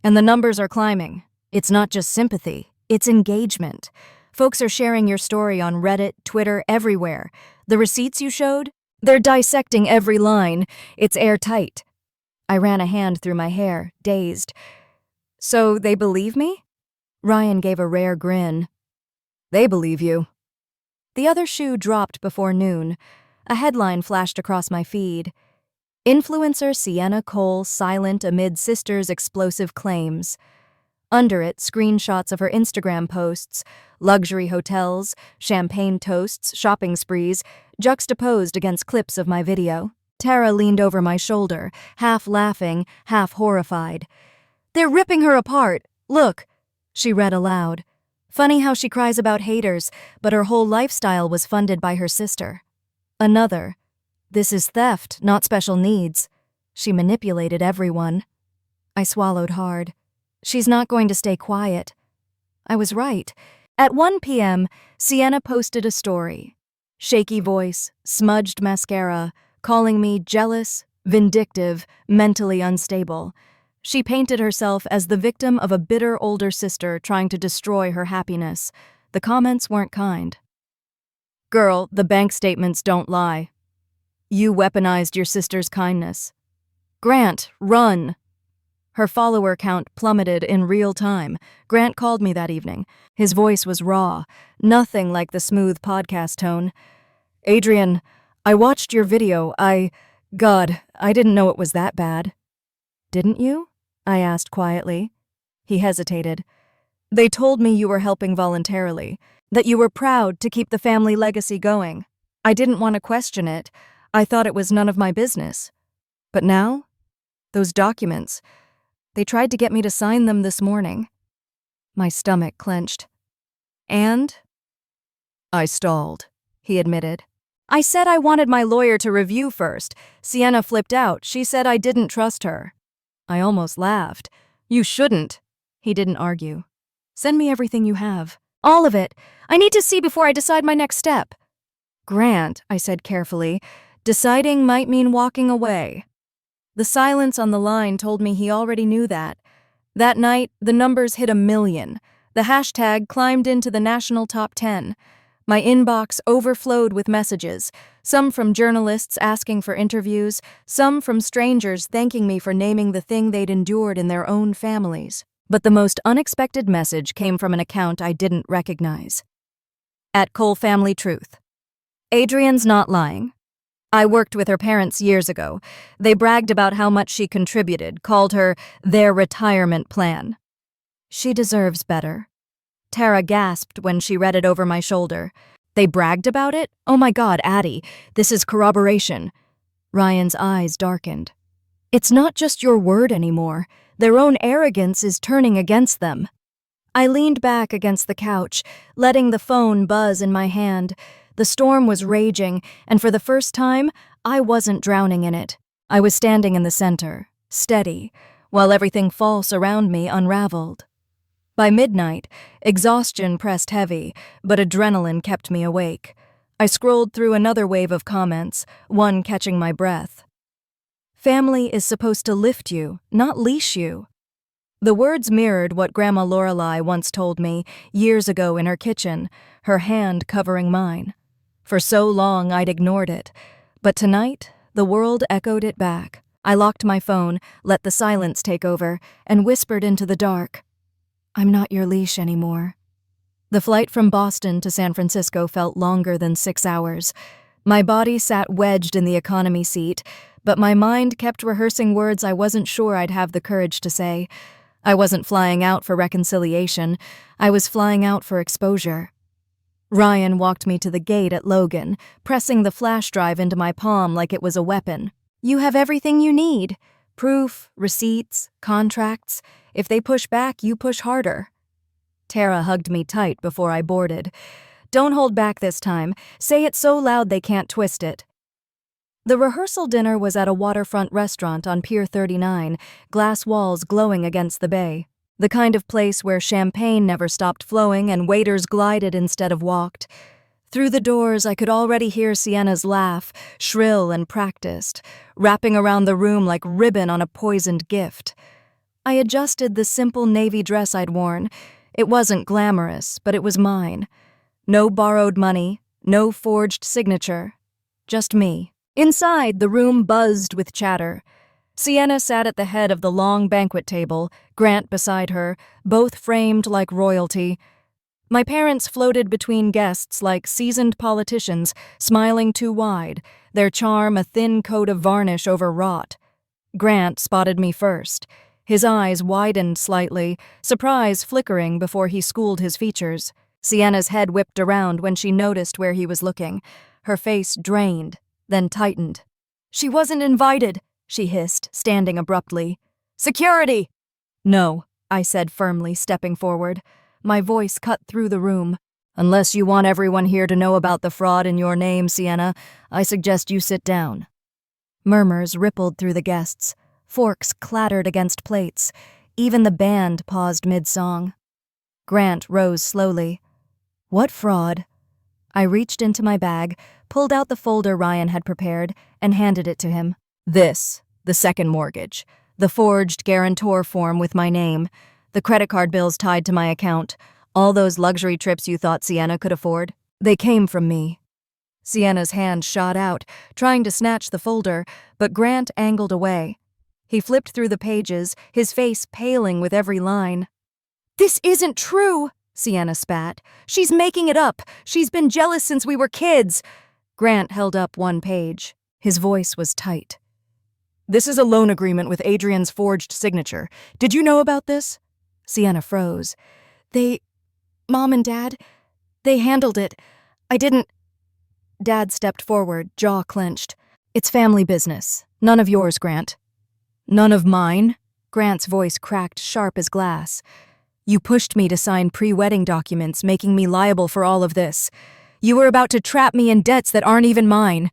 And the numbers are climbing. It's not just sympathy, it's engagement. Folks are sharing your story on Reddit, Twitter, everywhere. The receipts you showed? They're dissecting every line. It's airtight. I ran a hand through my hair, dazed. So they believe me? Ryan gave a rare grin. They believe you. The other shoe dropped before noon. A headline flashed across my feed. Influencer Sienna Cole silent amid sister's explosive claims. Under it, screenshots of her Instagram posts, luxury hotels, champagne toasts, shopping sprees, juxtaposed against clips of my video. Tara leaned over my shoulder, half laughing, half horrified. They're ripping her apart. Look, she read aloud. Funny how she cries about haters, but her whole lifestyle was funded by her sister. Another. This is theft, not special needs. She manipulated everyone. I swallowed hard. She's not going to stay quiet. I was right. At 1 p.m., Sienna posted a story. Shaky voice, smudged mascara, calling me jealous, vindictive, mentally unstable. She painted herself as the victim of a bitter older sister trying to destroy her happiness. The comments weren't kind. Girl, the bank statements don't lie. You weaponized your sister's kindness. Grant, run! Her follower count plummeted in real time. Grant called me that evening. His voice was raw, nothing like the smooth podcast tone. Adrienne, I watched your video. God, I didn't know it was that bad. Didn't you? I asked quietly. He hesitated. They told me you were helping voluntarily, that you were proud to keep the family legacy going. I didn't want to question it. I thought it was none of my business. But now? Those documents. They tried to get me to sign them this morning. My stomach clenched. And? I stalled, he admitted. I said I wanted my lawyer to review first. Sienna flipped out. She said I didn't trust her. I almost laughed. You shouldn't. He didn't argue. Send me everything you have. All of it. I need to see before I decide my next step. Grant, I said carefully. Deciding might mean walking away. The silence on the line told me he already knew that. That night, the numbers hit 1 million. The hashtag climbed into the national top 10. My inbox overflowed with messages, some from journalists asking for interviews, some from strangers thanking me for naming the thing they'd endured in their own families. But the most unexpected message came from an account I didn't recognize. At Cole Family Truth. Adrienne's not lying. I worked with her parents years ago. They bragged about how much she contributed, called her their retirement plan. She deserves better. Tara gasped when she read it over my shoulder. They bragged about it? Oh my God, Addie, this is corroboration. Ryan's eyes darkened. It's not just your word anymore. Their own arrogance is turning against them. I leaned back against the couch, letting the phone buzz in my hand. The storm was raging, and for the first time, I wasn't drowning in it. I was standing in the center, steady, while everything false around me unraveled. By midnight, exhaustion pressed heavy, but adrenaline kept me awake. I scrolled through another wave of comments, one catching my breath. Family is supposed to lift you, not leash you. The words mirrored what Grandma Lorelei once told me years ago in her kitchen, her hand covering mine. For so long, I'd ignored it. But tonight, the world echoed it back. I locked my phone, let the silence take over, and whispered into the dark. I'm not your leash anymore. The flight from Boston to San Francisco felt longer than 6 hours. My body sat wedged in the economy seat, but my mind kept rehearsing words I wasn't sure I'd have the courage to say. I wasn't flying out for reconciliation. I was flying out for exposure. Ryan walked me to the gate at Logan, pressing the flash drive into my palm like it was a weapon. You have everything you need. Proof, receipts, contracts. If they push back, you push harder. Tara hugged me tight before I boarded. Don't hold back this time. Say it so loud they can't twist it. The rehearsal dinner was at a waterfront restaurant on Pier 39, glass walls glowing against the bay. The kind of place where champagne never stopped flowing and waiters glided instead of walked. Through the doors, I could already hear Sienna's laugh, shrill and practiced, wrapping around the room like ribbon on a poisoned gift. I adjusted the simple navy dress I'd worn. It wasn't glamorous, but it was mine. No borrowed money, no forged signature. Just me. Inside, the room buzzed with chatter. Sienna sat at the head of the long banquet table, Grant beside her, both framed like royalty. My parents floated between guests like seasoned politicians, smiling too wide, their charm a thin coat of varnish overwrought. Grant spotted me first. His eyes widened slightly, surprise flickering before he schooled his features. Sienna's head whipped around when she noticed where he was looking. Her face drained, then tightened. She wasn't invited, she hissed, standing abruptly. Security! No, I said firmly, stepping forward. My voice cut through the room. Unless you want everyone here to know about the fraud in your name, Sienna, I suggest you sit down. Murmurs rippled through the guests. Forks clattered against plates. Even the band paused mid-song. Grant rose slowly. What fraud? I reached into my bag, pulled out the folder Ryan had prepared, and handed it to him. This, the second mortgage, the forged guarantor form with my name, the credit card bills tied to my account, all those luxury trips you thought Sienna could afford, they came from me. Sienna's hand shot out, trying to snatch the folder, but Grant angled away. He flipped through the pages, his face paling with every line. "This isn't true," Sienna spat. "She's making it up. She's been jealous since we were kids." Grant held up one page. His voice was tight. "This is a loan agreement with Adrienne's forged signature. Did you know about this?" Sienna froze. Mom and Dad, they handled it. I didn't." Dad stepped forward, jaw clenched. "It's family business. None of yours, Grant." "None of mine?" Grant's voice cracked sharp as glass. "You pushed me to sign pre-wedding documents, making me liable for all of this. You were about to trap me in debts that aren't even mine."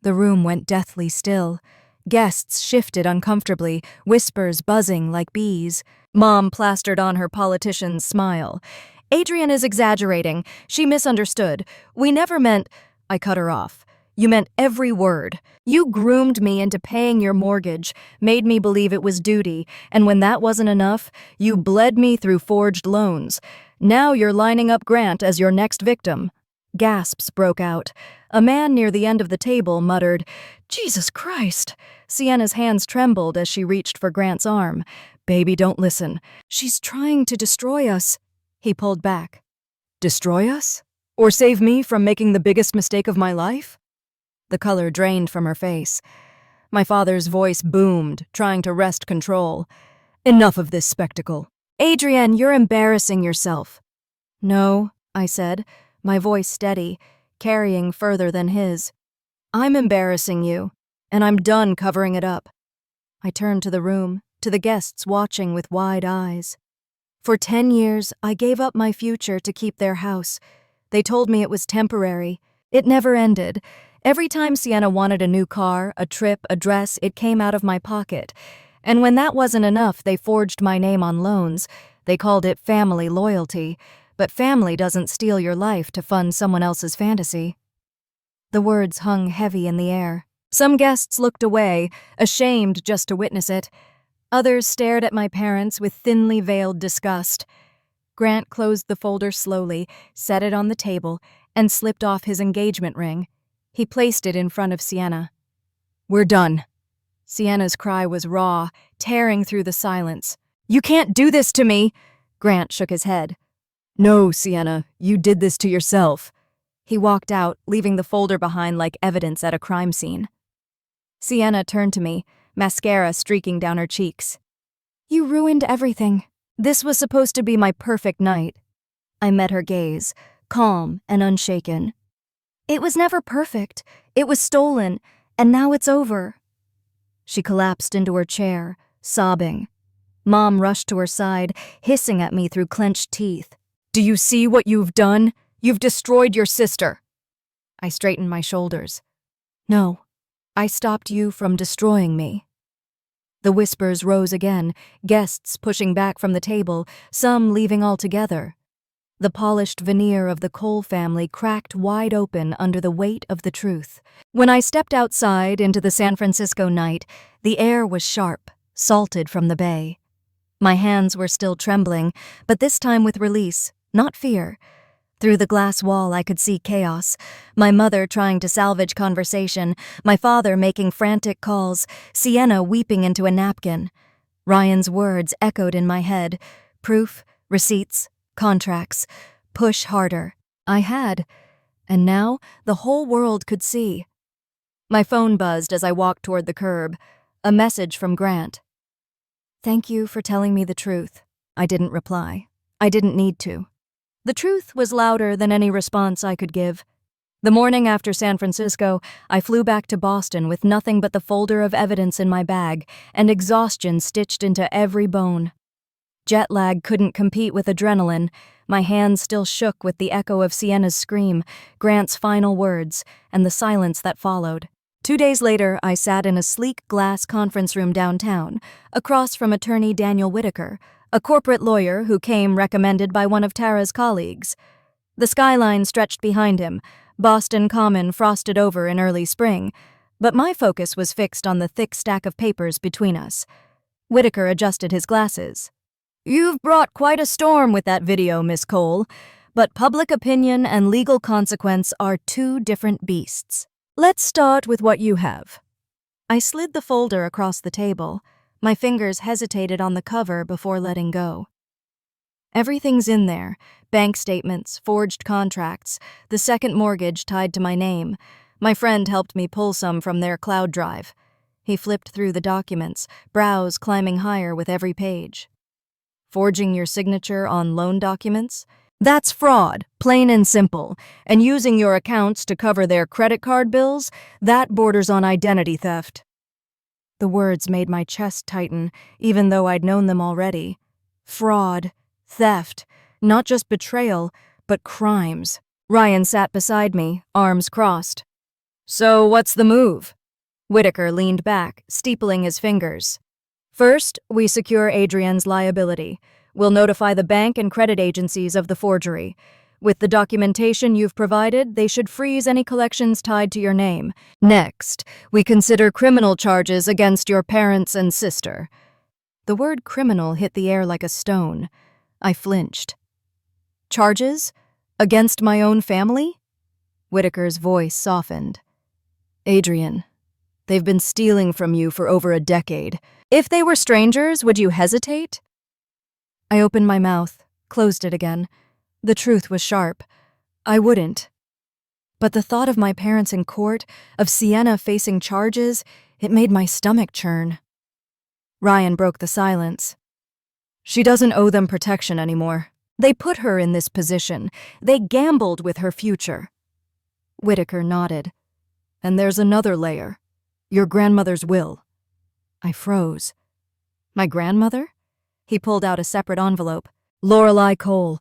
The room went deathly still. Guests shifted uncomfortably, whispers buzzing like bees. Mom plastered on her politician's smile. "Adrienne is exaggerating. She misunderstood. We never meant—" I cut her off. "You meant every word. You groomed me into paying your mortgage, made me believe it was duty, and when that wasn't enough, you bled me through forged loans. Now you're lining up Grant as your next victim." Gasps broke out. A man near the end of the table muttered, "Jesus Christ!" Sienna's hands trembled as she reached for Grant's arm. "Baby, don't listen. She's trying to destroy us." He pulled back. "Destroy us? Or save me from making the biggest mistake of my life?" The color drained from her face. My father's voice boomed, trying to wrest control. "Enough of this spectacle. Adrienne, you're embarrassing yourself." "No," I said, my voice steady, carrying further than his. "I'm embarrassing you, and I'm done covering it up." I turned to the room, to the guests watching with wide eyes. For 10 years, I gave up my future to keep their house. They told me it was temporary. It never ended. Every time Sienna wanted a new car, a trip, a dress, it came out of my pocket. And when that wasn't enough, they forged my name on loans. They called it family loyalty. But family doesn't steal your life to fund someone else's fantasy. The words hung heavy in the air. Some guests looked away, ashamed just to witness it. Others stared at my parents with thinly veiled disgust. Grant closed the folder slowly, set it on the table, and slipped off his engagement ring. He placed it in front of Sienna. "We're done." Sienna's cry was raw, tearing through the silence. "You can't do this to me!" Grant shook his head. "No, Sienna, you did this to yourself." He walked out, leaving the folder behind like evidence at a crime scene. Sienna turned to me, mascara streaking down her cheeks. "You ruined everything. This was supposed to be my perfect night." I met her gaze, calm and unshaken. "It was never perfect. It was stolen, and now it's over." She collapsed into her chair, sobbing. Mom rushed to her side, hissing at me through clenched teeth. "Do you see what you've done? You've destroyed your sister." I straightened my shoulders. "No, I stopped you from destroying me." The whispers rose again, guests pushing back from the table, some leaving altogether. The polished veneer of the Cole family cracked wide open under the weight of the truth. When I stepped outside into the San Francisco night, the air was sharp, salted from the bay. My hands were still trembling, but this time with release, not fear. Through the glass wall I could see chaos. My mother trying to salvage conversation, my father making frantic calls, Sienna weeping into a napkin. Ryan's words echoed in my head. Proof, receipts, contracts. Push harder. I had. And now the whole world could see. My phone buzzed as I walked toward the curb. A message from Grant. "Thank you for telling me the truth." I didn't reply. I didn't need to. The truth was louder than any response I could give. The morning after San Francisco, I flew back to Boston with nothing but the folder of evidence in my bag and exhaustion stitched into every bone. Jet lag couldn't compete with adrenaline. My hands still shook with the echo of Sienna's scream, Grant's final words, and the silence that followed. 2 days later, I sat in a sleek glass conference room downtown, across from attorney Daniel Whitaker, a corporate lawyer who came recommended by one of Tara's colleagues. The skyline stretched behind him, Boston Common frosted over in early spring, but my focus was fixed on the thick stack of papers between us. Whitaker adjusted his glasses. "You've brought quite a storm with that video, Miss Cole, but public opinion and legal consequence are two different beasts. Let's start with what you have." I slid the folder across the table. My fingers hesitated on the cover before letting go. Everything's in there: bank statements, forged contracts, the second mortgage tied to my name. My friend helped me pull some from their cloud drive. He flipped through the documents, brows climbing higher with every page. "Forging your signature on loan documents? That's fraud, plain and simple. And using your accounts to cover their credit card bills? That borders on identity theft." The words made my chest tighten, even though I'd known them already. Fraud, theft, not just betrayal, but crimes. Ryan sat beside me, arms crossed. "So what's the move?" Whitaker leaned back, steepling his fingers. "First, we secure Adrienne's liability. We'll notify the bank and credit agencies of the forgery. With the documentation you've provided, they should freeze any collections tied to your name. Next, we consider criminal charges against your parents and sister." The word criminal hit the air like a stone. I flinched. "Charges? Against my own family?" Whitaker's voice softened. "Adrienne, they've been stealing from you for over a decade. If they were strangers, would you hesitate?" I opened my mouth, closed it again. The truth was sharp. I wouldn't. But the thought of my parents in court, of Sienna facing charges, it made my stomach churn. Ryan broke the silence. "She doesn't owe them protection anymore. They put her in this position. They gambled with her future." Whitaker nodded. "And there's another layer. Your grandmother's will." I froze. "My grandmother?" He pulled out a separate envelope. "Lorelei Cole.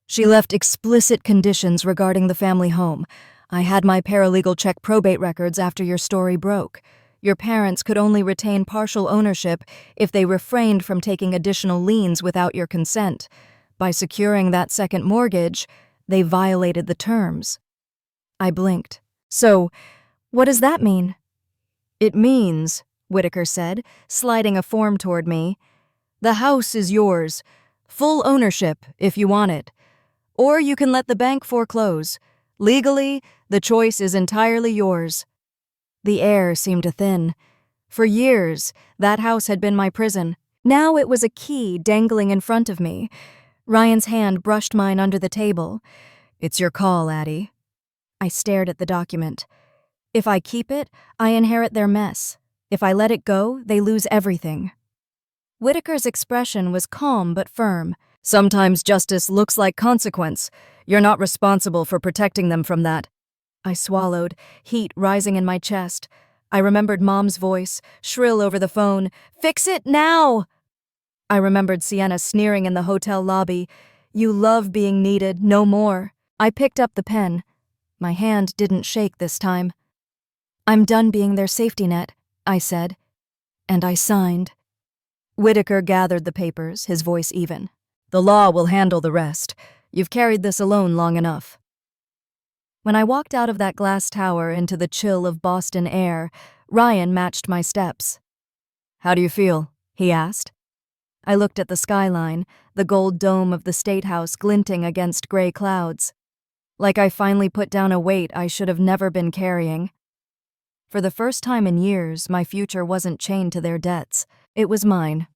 She left explicit conditions regarding the family home. I had my paralegal check probate records after your story broke. Your parents could only retain partial ownership if they refrained from taking additional liens without your consent. By securing that second mortgage, they violated the terms." I blinked. "So, what does that mean?" "It means," Whitaker said, sliding a form toward me, "the house is yours. Full ownership, if you want it. Or you can let the bank foreclose. Legally, the choice is entirely yours." The air seemed to thin. For years, that house had been my prison. Now it was a key dangling in front of me. Ryan's hand brushed mine under the table. "It's your call, Addie." I stared at the document. If I keep it, I inherit their mess. If I let it go, they lose everything. Whitaker's expression was calm but firm. "Sometimes justice looks like consequence. You're not responsible for protecting them from that." I swallowed, heat rising in my chest. I remembered Mom's voice, shrill over the phone. "Fix it now!" I remembered Sienna sneering in the hotel lobby. "You love being needed, no more." I picked up the pen. My hand didn't shake this time. "I'm done being their safety net," I said. And I signed. Whitaker gathered the papers, his voice even. "The law will handle the rest. You've carried this alone long enough." When I walked out of that glass tower into the chill of Boston air, Ryan matched my steps. "How do you feel?" he asked. I looked at the skyline, the gold dome of the State House glinting against gray clouds. Like I finally put down a weight I should have never been carrying. For the first time in years, my future wasn't chained to their debts. It was mine.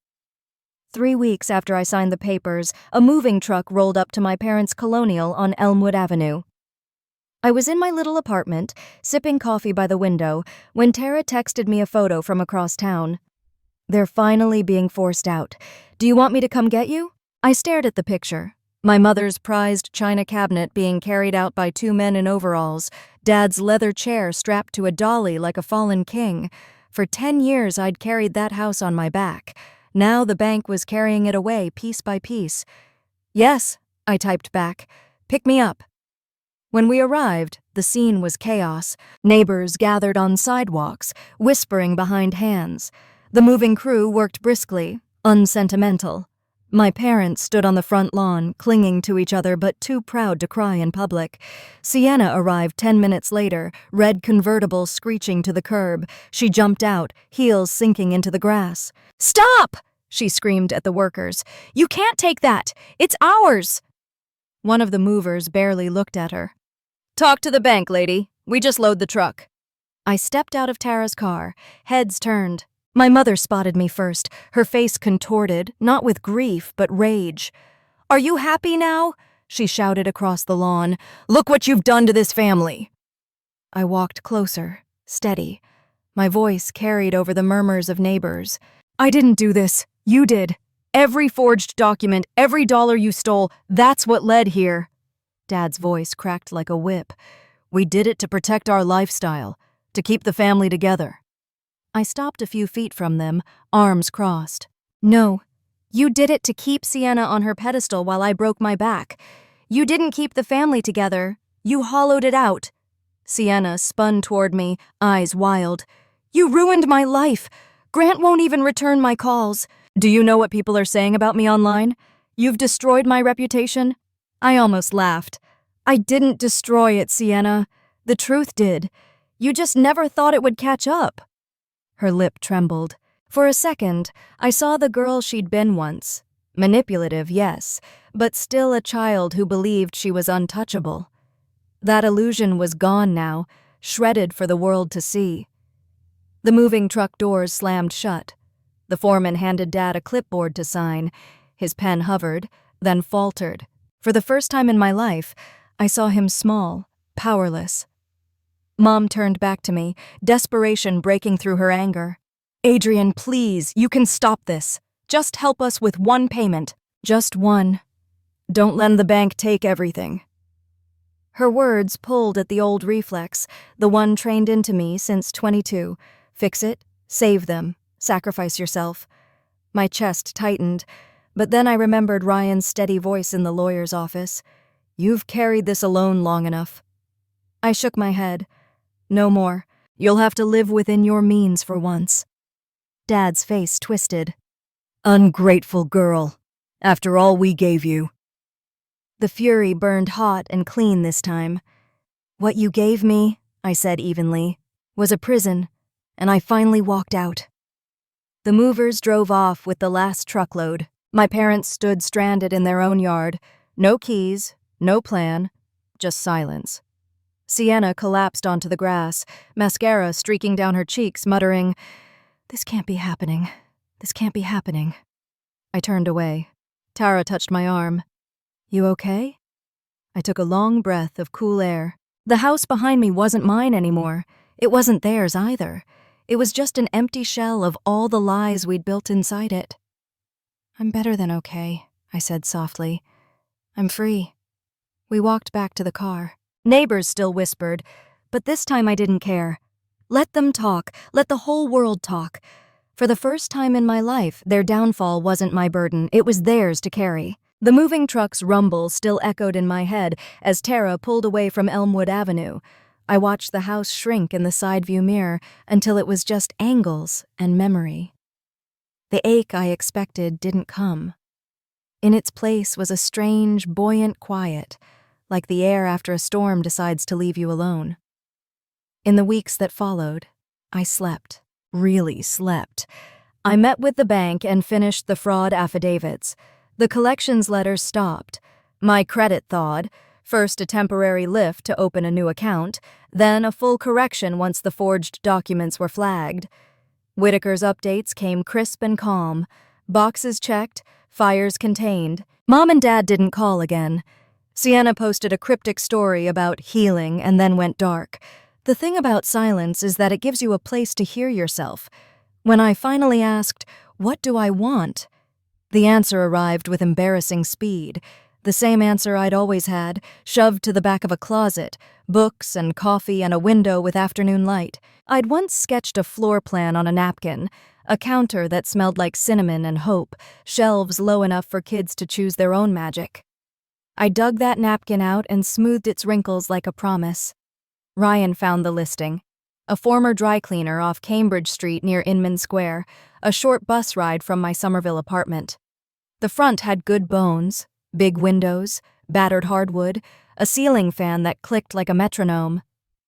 3 weeks after I signed the papers, a moving truck rolled up to my parents' colonial on Elmwood Avenue. I was in my little apartment, sipping coffee by the window, when Tara texted me a photo from across town. "They're finally being forced out. Do you want me to come get you?" I stared at the picture. My mother's prized china cabinet being carried out by 2 men in overalls, Dad's leather chair strapped to a dolly like a fallen king. For 10 years I'd carried that house on my back. Now the bank was carrying it away piece by piece. "Yes," I typed back. "Pick me up." When we arrived, the scene was chaos. Neighbors gathered on sidewalks, whispering behind hands. The moving crew worked briskly, unsentimental. My parents stood on the front lawn, clinging to each other but too proud to cry in public. Sienna arrived 10 minutes later, red convertible screeching to the curb. She jumped out, heels sinking into the grass. "Stop!" she screamed at the workers. "You can't take that! It's ours!" One of the movers barely looked at her. "Talk to the bank, lady. We just load the truck." I stepped out of Tara's car, heads turned. My mother spotted me first, her face contorted, not with grief, but rage. "Are you happy now?" she shouted across the lawn. "Look what you've done to this family." I walked closer, steady. My voice carried over the murmurs of neighbors. "I didn't do this. You did. Every forged document, every dollar you stole, that's what led here." Dad's voice cracked like a whip. "We did it to protect our lifestyle, to keep the family together." I stopped a few feet from them, arms crossed. "No, you did it to keep Sienna on her pedestal while I broke my back. You didn't keep the family together. You hollowed it out." Sienna spun toward me, eyes wild. "You ruined my life. Grant won't even return my calls. Do you know what people are saying about me online? You've destroyed my reputation." I almost laughed. "I didn't destroy it, Sienna. The truth did. You just never thought it would catch up." Her lip trembled. For a second, I saw the girl she'd been once. Manipulative, yes, but still a child who believed she was untouchable. That illusion was gone now, shredded for the world to see. The moving truck doors slammed shut. The foreman handed Dad a clipboard to sign. His pen hovered, then faltered. For the first time in my life, I saw him small, powerless. Mom turned back to me, desperation breaking through her anger. "Adrienne, please, you can stop this. Just help us with one payment. Just one. Don't let the bank take everything." Her words pulled at the old reflex, the one trained into me since 22. Fix it, save them, sacrifice yourself. My chest tightened, but then I remembered Ryan's steady voice in the lawyer's office. "You've carried this alone long enough." I shook my head. "No more. You'll have to live within your means for once." Dad's face twisted. "Ungrateful girl. After all we gave you." The fury burned hot and clean this time. "What you gave me," I said evenly, "was a prison, and I finally walked out." The movers drove off with the last truckload. My parents stood stranded in their own yard. No keys, no plan, just silence. Sienna collapsed onto the grass, mascara streaking down her cheeks, muttering, "This can't be happening. This can't be happening." I turned away. Tara touched my arm. "You okay?" I took a long breath of cool air. The house behind me wasn't mine anymore. It wasn't theirs either. It was just an empty shell of all the lies we'd built inside it. "I'm better than okay," I said softly. "I'm free." We walked back to the car. Neighbors still whispered, but this time I didn't care. Let them talk. Let the whole world talk. For the first time in my life, their downfall wasn't my burden. It was theirs to carry. The moving truck's rumble still echoed in my head as Tara pulled away from Elmwood Avenue. I watched the house shrink in the side view mirror until it was just angles and memory. The ache I expected didn't come. In its place was a strange, buoyant quiet, like the air after a storm decides to leave you alone. In the weeks that followed, I slept, really slept. I met with the bank and finished the fraud affidavits. The collections letters stopped. My credit thawed, first a temporary lift to open a new account, then a full correction once the forged documents were flagged. Whitaker's updates came crisp and calm. Boxes checked, fires contained. Mom and Dad didn't call again. Sienna posted a cryptic story about healing and then went dark. The thing about silence is that it gives you a place to hear yourself. When I finally asked, "What do I want?" the answer arrived with embarrassing speed. The same answer I'd always had, shoved to the back of a closet, books and coffee and a window with afternoon light. I'd once sketched a floor plan on a napkin, a counter that smelled like cinnamon and hope, shelves low enough for kids to choose their own magic. I dug that napkin out and smoothed its wrinkles like a promise. Ryan found the listing. A former dry cleaner off Cambridge Street near Inman Square, a short bus ride from my Somerville apartment. The front had good bones, big windows, battered hardwood, a ceiling fan that clicked like a metronome.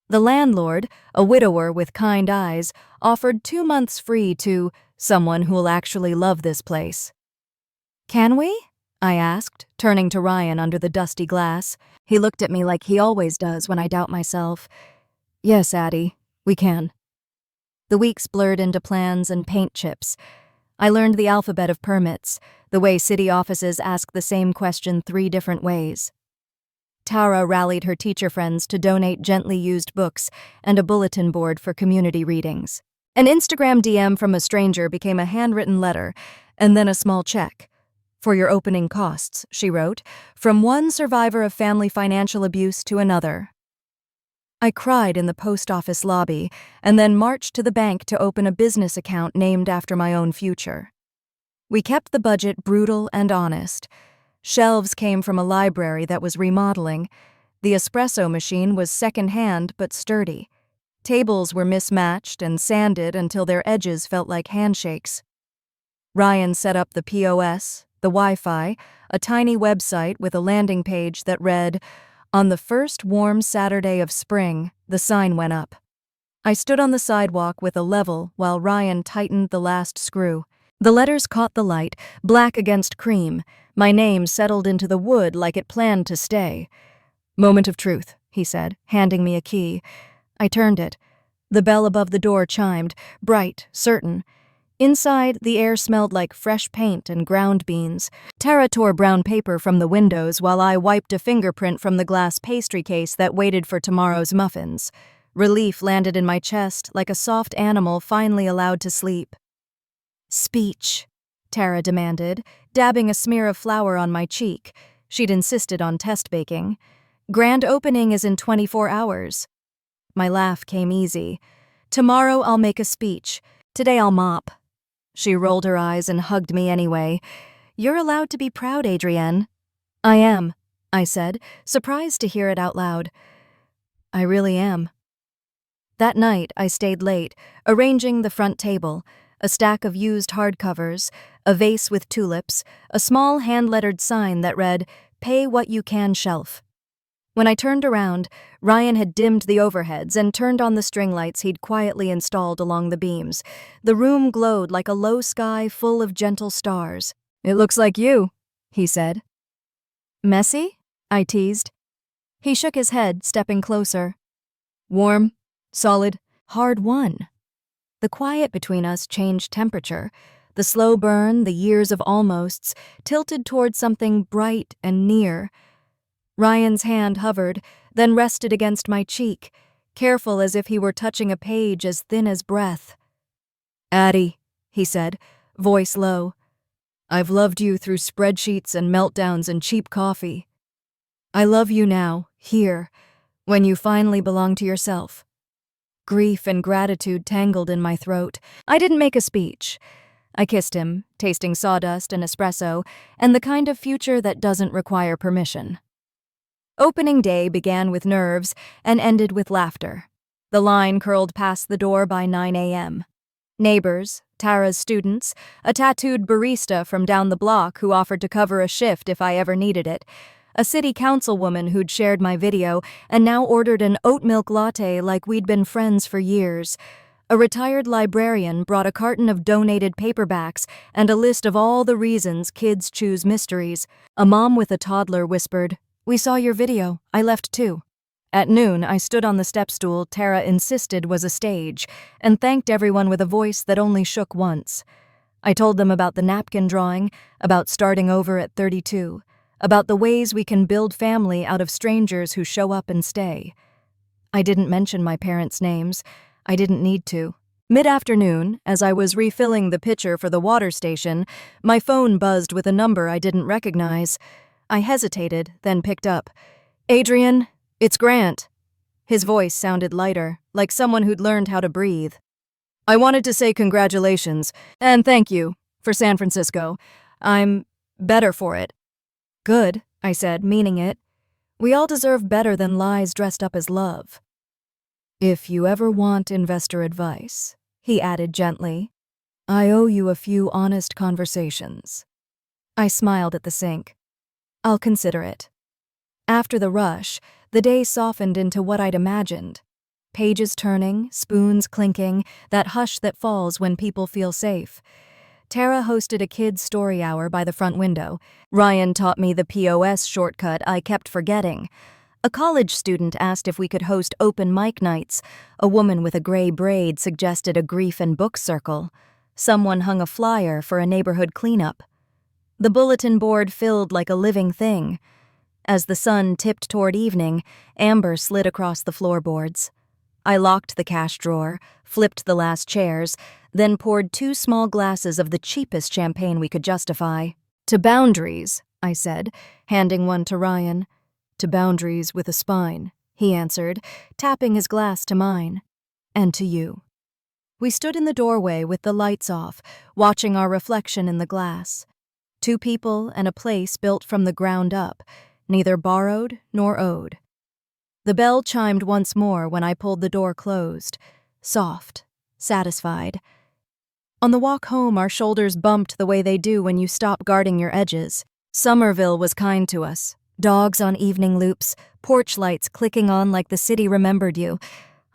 The landlord, a widower with kind eyes, offered 2 months free to someone who'll actually love this place. "Can we?" I asked, turning to Ryan under the dusty glass. He looked at me like he always does when I doubt myself. "Yes, Addie, we can." The weeks blurred into plans and paint chips. I learned the alphabet of permits, the way city offices ask the same question 3 different ways. Tara rallied her teacher friends to donate gently used books and a bulletin board for community readings. An Instagram DM from a stranger became a handwritten letter, and then a small check. "For your opening costs," she wrote, "from one survivor of family financial abuse to another." I cried in the post office lobby and then marched to the bank to open a business account named after my own future. We kept the budget brutal and honest. Shelves came from a library that was remodeling. The espresso machine was second-hand but sturdy. Tables were mismatched and sanded until their edges felt like handshakes. Ryan set up the POS, the Wi-Fi, a tiny website with a landing page that read, "On the first warm Saturday of spring," the sign went up. I stood on the sidewalk with a level while Ryan tightened the last screw. The letters caught the light, black against cream. My name settled into the wood like it planned to stay. "Moment of truth," he said, handing me a key. I turned it. The bell above the door chimed, bright, certain. Inside, the air smelled like fresh paint and ground beans. Tara tore brown paper from the windows while I wiped a fingerprint from the glass pastry case that waited for tomorrow's muffins. Relief landed in my chest like a soft animal finally allowed to sleep. "Speech," Tara demanded, dabbing a smear of flour on my cheek. She'd insisted on test baking. "Grand opening is in 24 hours. My laugh came easy. "Tomorrow I'll make a speech. Today I'll mop." She rolled her eyes and hugged me anyway. "You're allowed to be proud, Adrienne." "I am," I said, surprised to hear it out loud. "I really am." That night, I stayed late, arranging the front table, a stack of used hardcovers, a vase with tulips, a small hand-lettered sign that read, "Pay what you can shelf." When I turned around, Ryan had dimmed the overheads and turned on the string lights he'd quietly installed along the beams. The room glowed like a low sky full of gentle stars. "It looks like you," he said. "Messy?" I teased. He shook his head, stepping closer. "Warm, solid, hard-won." The quiet between us changed temperature. The slow burn, the years of almosts, tilted toward something bright and near. Ryan's hand hovered, then rested against my cheek, careful as if he were touching a page as thin as breath. "Addie," he said, voice low, "I've loved you through spreadsheets and meltdowns and cheap coffee. I love you now, here, when you finally belong to yourself." Grief and gratitude tangled in my throat. I didn't make a speech. I kissed him, tasting sawdust and espresso, and the kind of future that doesn't require permission. Opening day began with nerves and ended with laughter. The line curled past the door by 9 a.m. Neighbors, Tara's students, a tattooed barista from down the block who offered to cover a shift if I ever needed it, a city councilwoman who'd shared my video and now ordered an oat milk latte like we'd been friends for years. A retired librarian brought a carton of donated paperbacks and a list of all the reasons kids choose mysteries. A mom with a toddler whispered, "We saw your video. I left too." At noon, I stood on the step stool Tara insisted was a stage and thanked everyone with a voice that only shook once. I told them about the napkin drawing, about starting over at 32, about the ways we can build family out of strangers who show up and stay. I didn't mention my parents' names. I didn't need to. Mid-afternoon, as I was refilling the pitcher for the water station, my phone buzzed with a number I didn't recognize. I hesitated, then picked up. "Adrienne, it's Grant." His voice sounded lighter, like someone who'd learned how to breathe. "I wanted to say congratulations, and thank you, for San Francisco. I'm better for it." "Good," I said, meaning it. "We all deserve better than lies dressed up as love." "If you ever want investor advice," he added gently, "I owe you a few honest conversations." I smiled at the sink. I'll consider it. After the rush, the day softened into what I'd imagined. Pages turning, spoons clinking, that hush that falls when people feel safe. Tara hosted a kids' story hour by the front window. Ryan taught me the POS shortcut I kept forgetting. A college student asked if we could host open mic nights. A woman with a gray braid suggested a grief and book circle. Someone hung a flyer for a neighborhood cleanup. The bulletin board filled like a living thing. As the sun tipped toward evening, amber slid across the floorboards. I locked the cash drawer, flipped the last chairs, then poured 2 small glasses of the cheapest champagne we could justify. To boundaries, I said, handing one to Ryan. To boundaries with a spine, he answered, tapping his glass to mine. And to you. We stood in the doorway with the lights off, watching our reflection in the glass. 2 people and a place built from the ground up, neither borrowed nor owed. The bell chimed once more when I pulled the door closed, soft, satisfied. On the walk home, our shoulders bumped the way they do when you stop guarding your edges. Somerville was kind to us. Dogs on evening loops, porch lights clicking on like the city remembered you.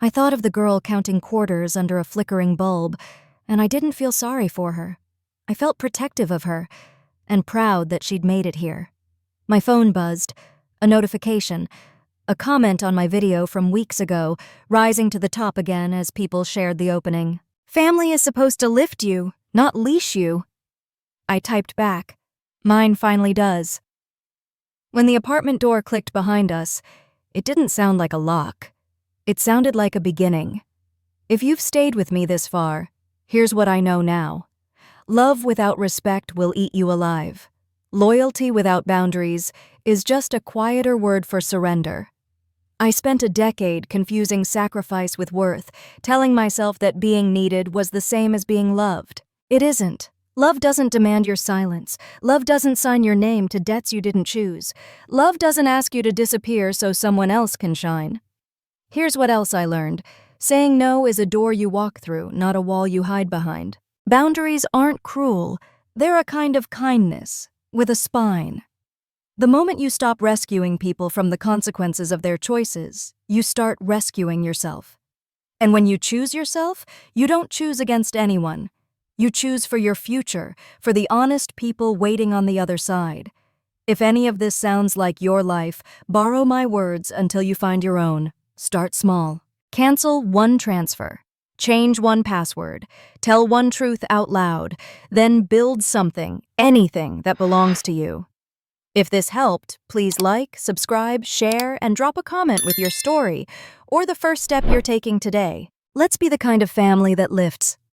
I thought of the girl counting quarters under a flickering bulb, and I didn't feel sorry for her. I felt protective of her, and proud that she'd made it here. My phone buzzed. A notification. A comment on my video from weeks ago, rising to the top again as people shared the opening. Family is supposed to lift you, not leash you. I typed back. Mine finally does. When the apartment door clicked behind us, it didn't sound like a lock. It sounded like a beginning. If you've stayed with me this far, here's what I know now. Love without respect will eat you alive. Loyalty without boundaries is just a quieter word for surrender. I spent a decade confusing sacrifice with worth, telling myself that being needed was the same as being loved. It isn't. Love doesn't demand your silence. Love doesn't sign your name to debts you didn't choose. Love doesn't ask you to disappear so someone else can shine. Here's what else I learned. Saying no is a door you walk through, not a wall you hide behind. Boundaries aren't cruel. They're a kind of kindness, with a spine. The moment you stop rescuing people from the consequences of their choices, you start rescuing yourself. And when you choose yourself, you don't choose against anyone. You choose for your future, for the honest people waiting on the other side. If any of this sounds like your life, borrow my words until you find your own. Start small. Cancel 1 transfer. Change 1 password. Tell 1 truth out loud. Then build something, anything that belongs to you. If this helped, please like, subscribe, share, and drop a comment with your story or the first step you're taking today. Let's be the kind of family that lifts,